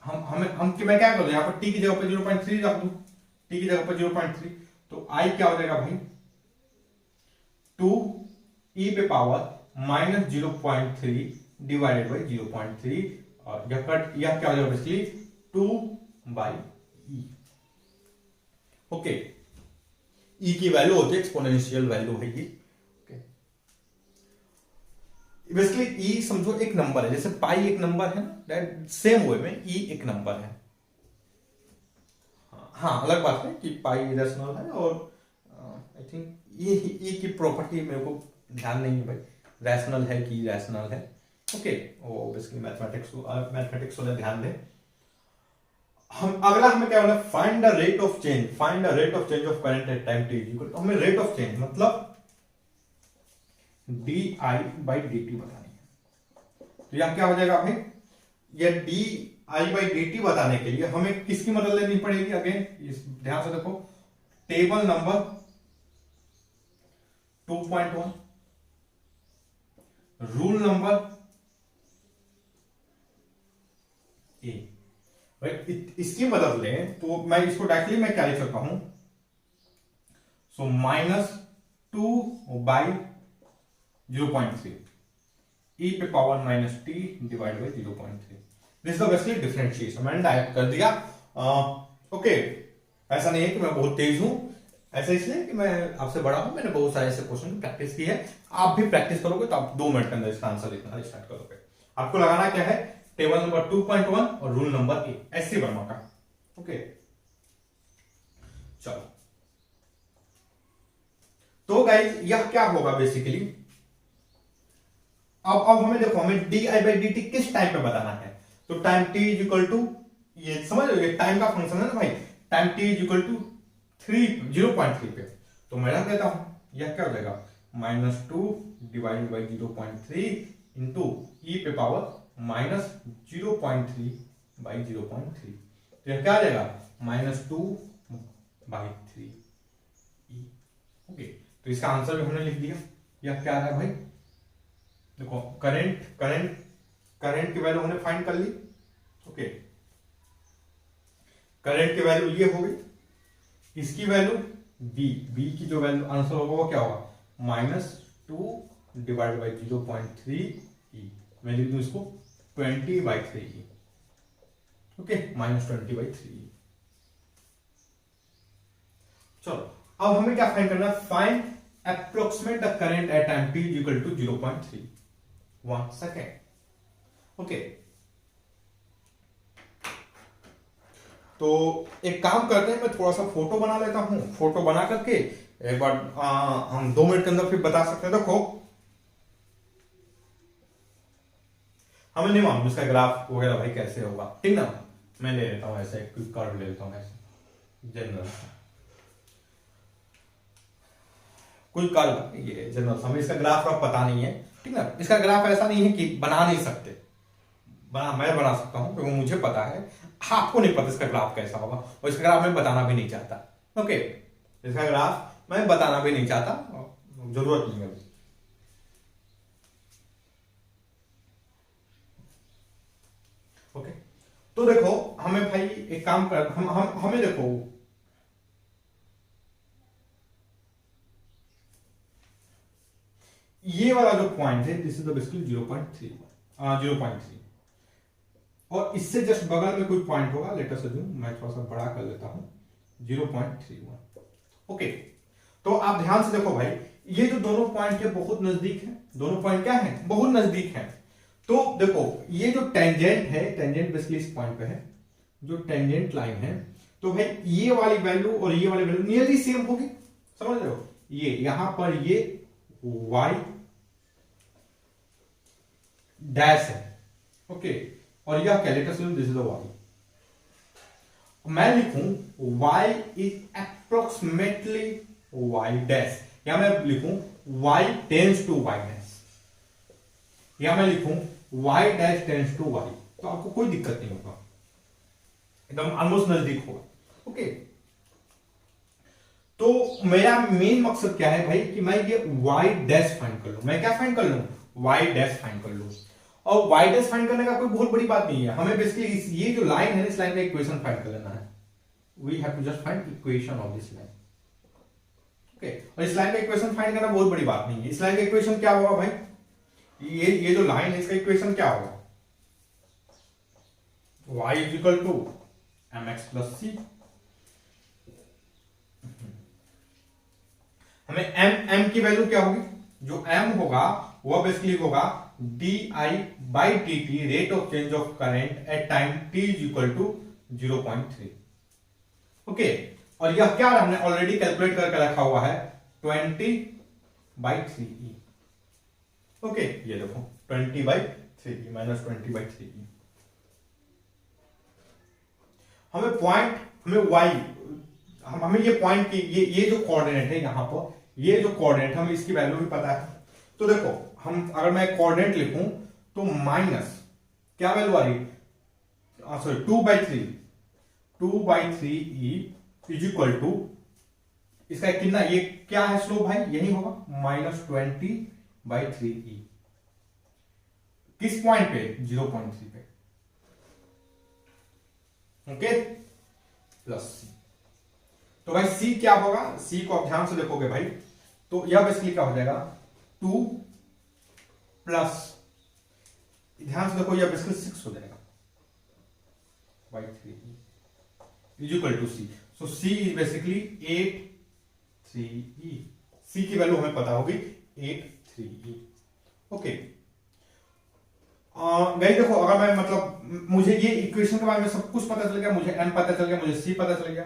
हम मैं क्या कर दूं, यहां पर t की जगह पर 0.3 रख दूं, t की जगह पर 0.3, तो i क्या हो जाएगा भाई 2 e पे पावर माइनस 0.3 डिवाइडेड बाई 0.3, और यह क्या हो जाएगा basically 2 by e। Okay, e की वैल्यू होती है एक्सपोनेंशियल वैल्यू है ये। बेसिकली e समझो एक नंबर है, जैसे पाई एक नंबर है ना, सेम वे में e एक नंबर है। हाँ, अलग बात है कि पाई रेशनल है, और आई थिंक ये e की प्रॉपर्टी मेरे को ध्यान नहीं है भाई, रैशनल है कि रैशनल है। ओके, वो बेसिकली मैथमेटिक्स वाले ध्यान दें। हम अगला हमें क्या होना, find the rate of change of current at time t equal to, हमें रेट ऑफ चेंज मतलब D I by D T बतानी है। तो यह क्या हो जाएगा भाई, यह D I by D T बताने के लिए हमें किसकी मदद लेनी पड़ेगी, अगेन ध्यान से देखो, टेबल नंबर 2.1, रूल नंबर ए। इसकी मदद लें तो मैं इसको डायरेक्टली मैं क्या लिख सकता हूं, सो माइनस 2 बाई 0.3 e पे power minus T divide by 0.3। This is basically differentiation, मैंने डायरेक्ट कर दिया। ओके, ऐसा नहीं है कि मैं बहुत तेज हूं, ऐसा इसलिए कि मैं आपसे बड़ा हूं, मैंने बहुत सारे ऐसे क्वेश्चन की प्रैक्टिस की है। आप भी प्रैक्टिस करोगे तो आप 2 मिनट के अंदर इसका आंसर लिखना स्टार्ट करोगे। आपको लगाना क्या है, टेबल नंबर 2.1 और रूल नंबर ए, ऐसे वर्मा का। ओके, चलो तो गाइस यह क्या होगा बेसिकली, अब हमें देखो, हमें D I by D T किस टाइम पे बताना है, तो time T is equal to, ये समझ लो ये टाइम का फंक्शन है ना भाई, time T is equal to 0.3 पे। तो मैं रख देता हूं, यह क्या हो जाएगा माइनस 2 डिवाइडेड बाई 0.3 इंटू ई पे पावर माइनस 0.3 बाई 0.3, तो यह क्या आ जाएगा माइनस 2 बाई 3 ई। ओके, तो इसका आंसर भी हमने लिख दिया। यह क्या आ रहा है भाई, देखो करंट की वैल्यू हमने फाइंड कर ली। ओके, करंट की वैल्यू ये हो गई, इसकी वैल्यू बी की जो वैल्यू आंसर होगा वो क्या होगा माइनस 2 डिवाइड बाई 0.3 ई, मैं लिख दूं इसको 20/3 ई। ओके, माइनस 20/3 ई। चलो अब हमें क्या फाइंड करना है, find approximate the current at time t equal to 0.31 second. Okay, तो एक काम करते हैं, मैं थोड़ा सा फोटो बना लेता हूं, फोटो बना करके एक बार हम 2 मिनट के अंदर फिर बता सकते हैं। देखो हमें नहीं मालूम इसका ग्राफ वगैरह भाई कैसे होगा, ठीक ना। मैं ले लेता हूं ऐसे क्विक कर्व ले लेता हूं ऐसे जनरल, कोई कर्व ये जनरल, हमें इसका ग्राफ का पता नहीं है, ठीक ना। इसका ग्राफ ऐसा नहीं है कि बना नहीं सकते, मैं बना सकता हूं क्योंकि मुझे पता है, आपको नहीं पता इसका ग्राफ कैसा होगा, और इसका ग्राफ मैं बताना भी नहीं चाहता। ओके, इसका ग्राफ मैं बताना भी नहीं चाहता, जरूरत नहीं है। ओके, तो देखो हमें भाई एक काम कर, हमें देखो ये वाला जो पॉइंट है दिस इज द बेसिकली 0.3 और इससे जस्ट बगल में कोई पॉइंट होगा, लेट अस अज्यूम, मैं थोड़ा सा बड़ा कर लेता हूं 0.31। ओके, तो आप ध्यान से देखो भाई, ये जो दोनों पॉइंट है बहुत नजदीक है, दोनों पॉइंट क्या है, बहुत नजदीक है। तो देखो ये जो टेंजेंट है, टेंजेंट बेसिकली इस पॉइंट पे है, जो टेंजेंट लाइन है, तो भाई ये वाली वैल्यू और ये वाली वैल्यू नियरली सेम होगी, समझ रहे हो। ये यहां पर ये y डैश है, ओके, और यह क्या, let us assume this is the y, मैं लिखूं y is approximately y dash, या मैं लिखूं y tends to y dash, या मैं लिखूं y dash tends to y, तो आपको कोई दिक्कत नहीं होगा, एकदम ऑलमोस्ट नजदीक होगा। ओके, तो मेरा मेन मकसद क्या है भाई कि मैं ये y डैश फाइंड कर लूं, मैं क्या फाइंड कर लूं, y डैश फाइंड कर लूं। और y डैश फाइंड करने का कोई बहुत बड़ी बात नहीं है, हमें बेसिकली ये जो लाइन है इस लाइन का इक्वेशन फाइंड कर लेना है, we have to just find equation of this line. Okay, और इस लाइन का इक्वेशन फाइंड करना बहुत बड़ी बात नहीं है। इस लाइन का इक्वेशन क्या होगा भाई, ये जो लाइन है इसका इक्वेशन क्या होगा, y is equal to mx plus c, हमें m की वैल्यू क्या होगी, जो m होगा वह बेसिकली होगा di by dt, rate of change of current at time t is equal to 0.3। Okay, और यह क्या हमने ऑलरेडी कैलकुलेट करके रखा हुआ है 20/3e। ओके, ये देखो 20/3e माइनस 20/3e, हमें पॉइंट, हमें y, हमें ये पॉइंट की ये जो कोऑर्डिनेट है यहां पर, ये जो कोऑर्डिनेट हमें इसकी वैल्यू भी पता है। तो देखो हम अगर मैं कोऑर्डिनेट लिखूं तो माइनस क्या वैल्यू आ रही, sorry 2/3e is equal to, इसका कितना, ये क्या है स्लोप भाई, यही होगा -20/3e, किस पॉइंट पे, 0.3 पे। ओके, प्लस c, तो भाई c क्या होगा, c को आप ध्यान से देखोगे भाई, तो यह बेसिकली क्या हो जाएगा 2 प्लस, ध्यान से देखो यह बेसिकली 6 हो जाएगा by 3 is equal to c, so c is basically 8/3e, c की वैल्यू हमें पता होगी 8/3e। ओके गाइस देखो, अगर मैं मतलब मुझे ये इक्वेशन के बारे में सब कुछ पता चल गया, मुझे m पता चल गया, मुझे c पता चल गया,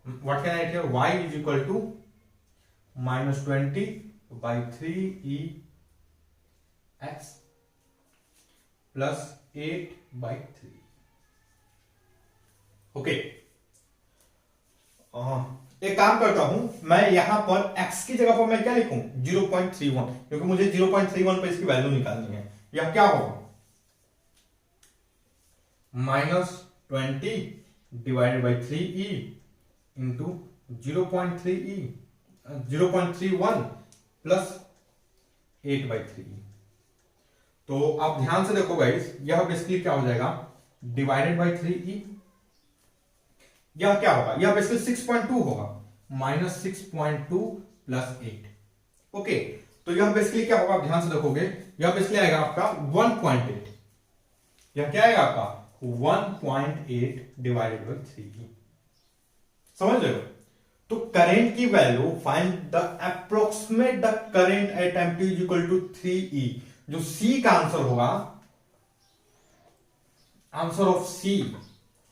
what can I write here, y is equal to -20/3e x plus 8/3। Okay, एक काम करता हूं, मैं यहां पर x की जगह पर मैं क्या लिखूं 0.31, क्योंकि मुझे 0.31 पर इसकी वैल्यू निकालनी है। यह क्या होगा -20/3e इंटू 0.31 प्लस 8/3। तो आप ध्यान से देखो गाइस, यह बेसिकली क्या हो जाएगा डिवाइडेड बाई 3e, यह क्या होगा, यह बेसिकली 6.2 होगा, -6.2 प्लस 8। ओके, तो यह बेसिकली क्या होगा, आप ध्यान से देखोगे, यह बेसिकली आएगा आपका 1.8, यह क्या आएगा आपका 1.8 डिवाइडेड बाई 3e, समझ रहे हो। तो करंट की value, find the approximate the current at time t is equal to 3e, जो c का आंसर होगा, आंसर ऑफ c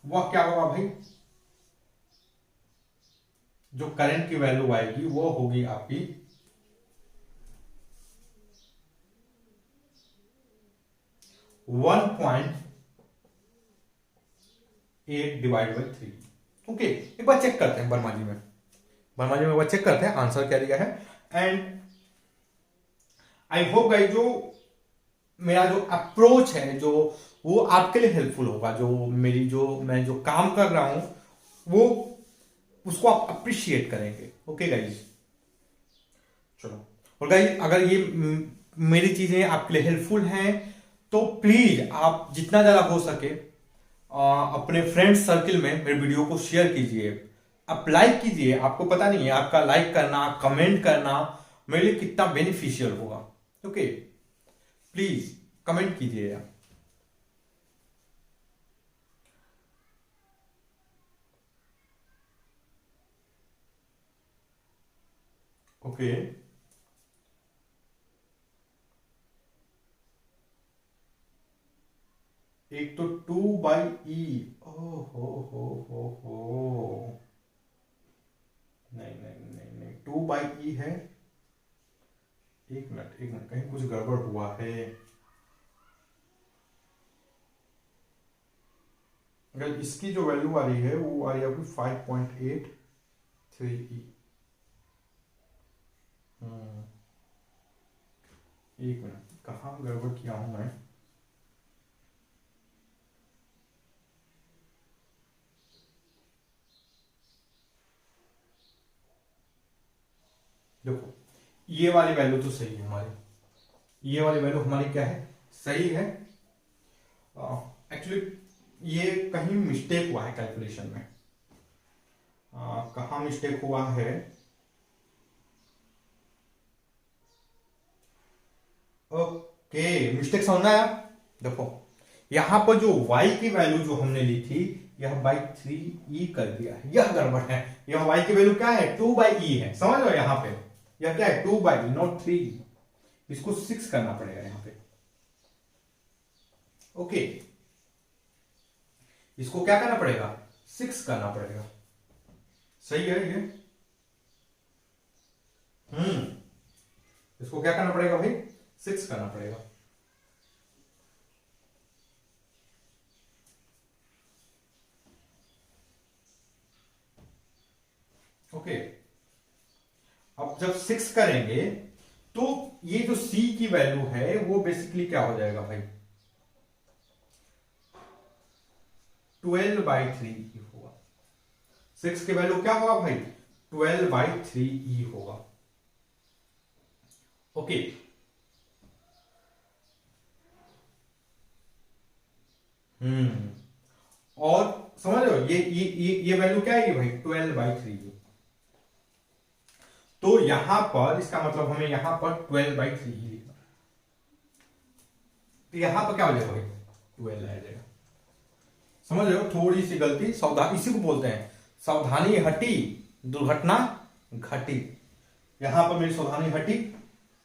वह क्या होगा भाई जो करंट की वैल्यू आएगी वो होगी आपकी 1.8 डिवाइड बाई 3। ओके, एक बार चेक करते हैं वर्मा जी में एक बार चेक करते हैं आंसर क्या दिया है। एंड आई होप गाइस जो मेरा जो अप्रोच है जो वो आपके लिए हेल्पफुल होगा, जो मैं जो काम कर रहा हूं वो उसको आप अप्रिशिएट करेंगे। ओके गाइस, चलो। और गाइस अगर ये मेरी चीजें आपके लिए हेल्पफुल हैं तो प्लीज आप जितना ज्यादा हो सके अपने फ्रेंड्स सर्किल में मेरे वीडियो को शेयर कीजिए, आप लाइक कीजिए। आपको पता नहीं है आपका लाइक करना, कमेंट करना मेरे लिए कितना बेनिफिशियल होगा। ओके, प्लीज कमेंट कीजिए आप। ओके, एक तो 2/e, ओ हो, नहीं नहीं नहीं नहीं, 2/e है। एक मिनट कहीं कुछ गड़बड़ हुआ है। अगर इसकी जो वैल्यू आ रही है वो आ रही है आपकी 5.83e। एक मिनट, कहाँ गड़बड़ किया हूं मैं। देखो ये वाली वैल्यू तो सही है हमारी, ये वाली वैल्यू हमारी क्या है, सही है। एक्चुअली ये कहीं मिस्टेक हुआ है कैलकुलेशन में। कहाँ मिस्टेक हुआ है, ओके मिस्टेक समझना है। देखो यहां पर जो y की वैल्यू जो हमने ली थी यह बाई 3e कर दिया है, यह गड़बड़ है। यह y की वैल्यू क्या है, 2/e है, समझ लो। यहां पे यह क्या है, 2/e नॉट 3, इसको 6 करना पड़ेगा यहां पे। ओके, इसको क्या करना पड़ेगा, 6 करना पड़ेगा। सही है ये। इसको क्या करना पड़ेगा भाई, 6 करना पड़ेगा। ओके, अब जब 6 करेंगे तो ये जो c की वैल्यू है वो बेसिकली क्या हो जाएगा भाई, 12/3e होगा। 6 की वैल्यू क्या होगा भाई, 12/3e होगा। ओके, और समझ रहे हो ये वैल्यू क्या है भाई, 12/3। तो यहां पर इसका मतलब हमें यहां पर 12/3 ही लिखना, तो यहां पर क्या हो जाएगा भाई, 12 आ जाएगा। समझ रहे हो, थोड़ी सी गलती सावधानी, इसी को बोलते हैं सावधानी हटी दुर्घटना घटी। यहां पर मेरी सावधानी हटी,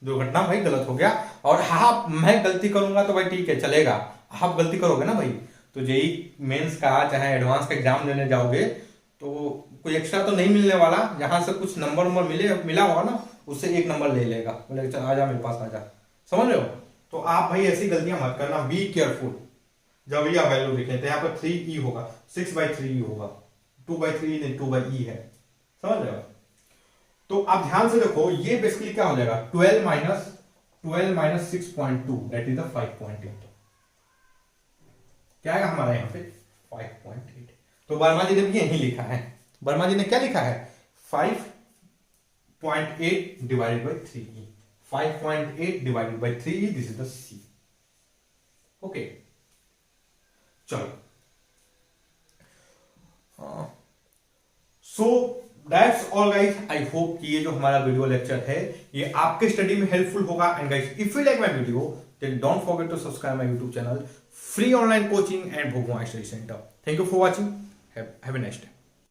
दुर्घटना भाई गलत हो गया। और हाँ मैं गलती करूंगा तो भाई ठीक है चलेगा, आप गलती करोगे ना भाई तो जेई मेंस का चाहे एडवांस का एग्जाम देने जाओगे तो कोई एक्स्ट्रा तो नहीं मिलने वाला। जहां से कुछ नंबर मिला होगा ना उससे 1 नंबर ले लेगा, बोले चल आजा मेरे पास आजा। समझ रहे हो, तो आप भाई ऐसी गलतियां मत करना, बी केयरफुल। जब ये वैल्यू लिखे तो यहाँ पर 3e होगा, 6/3e होगा, 2/3 नहीं 2/e है। समझ रहे हो, तो आप ध्यान से देखो ये बेसिकली क्या हो जाएगा, 12 माइनस 6.2 दैट इज द 5.8। क्या आएगा हमारा यहाँ पे 5.8। तो वर्मा जी ने भी यही लिखा है, वर्मा जी ने क्या लिखा है, 5.8 divided by 3e, 5.8 divided by 3e, this is the C. Okay चलो, so that's all guys. I hope कि ये जो हमारा वीडियो लेक्चर है ये आपके स्टडी में हेल्पफुल होगा। And guys if you like my video then don't forget to subscribe my YouTube channel free online coaching and Bhugwan study centre. Thank you for watching, have a nice day.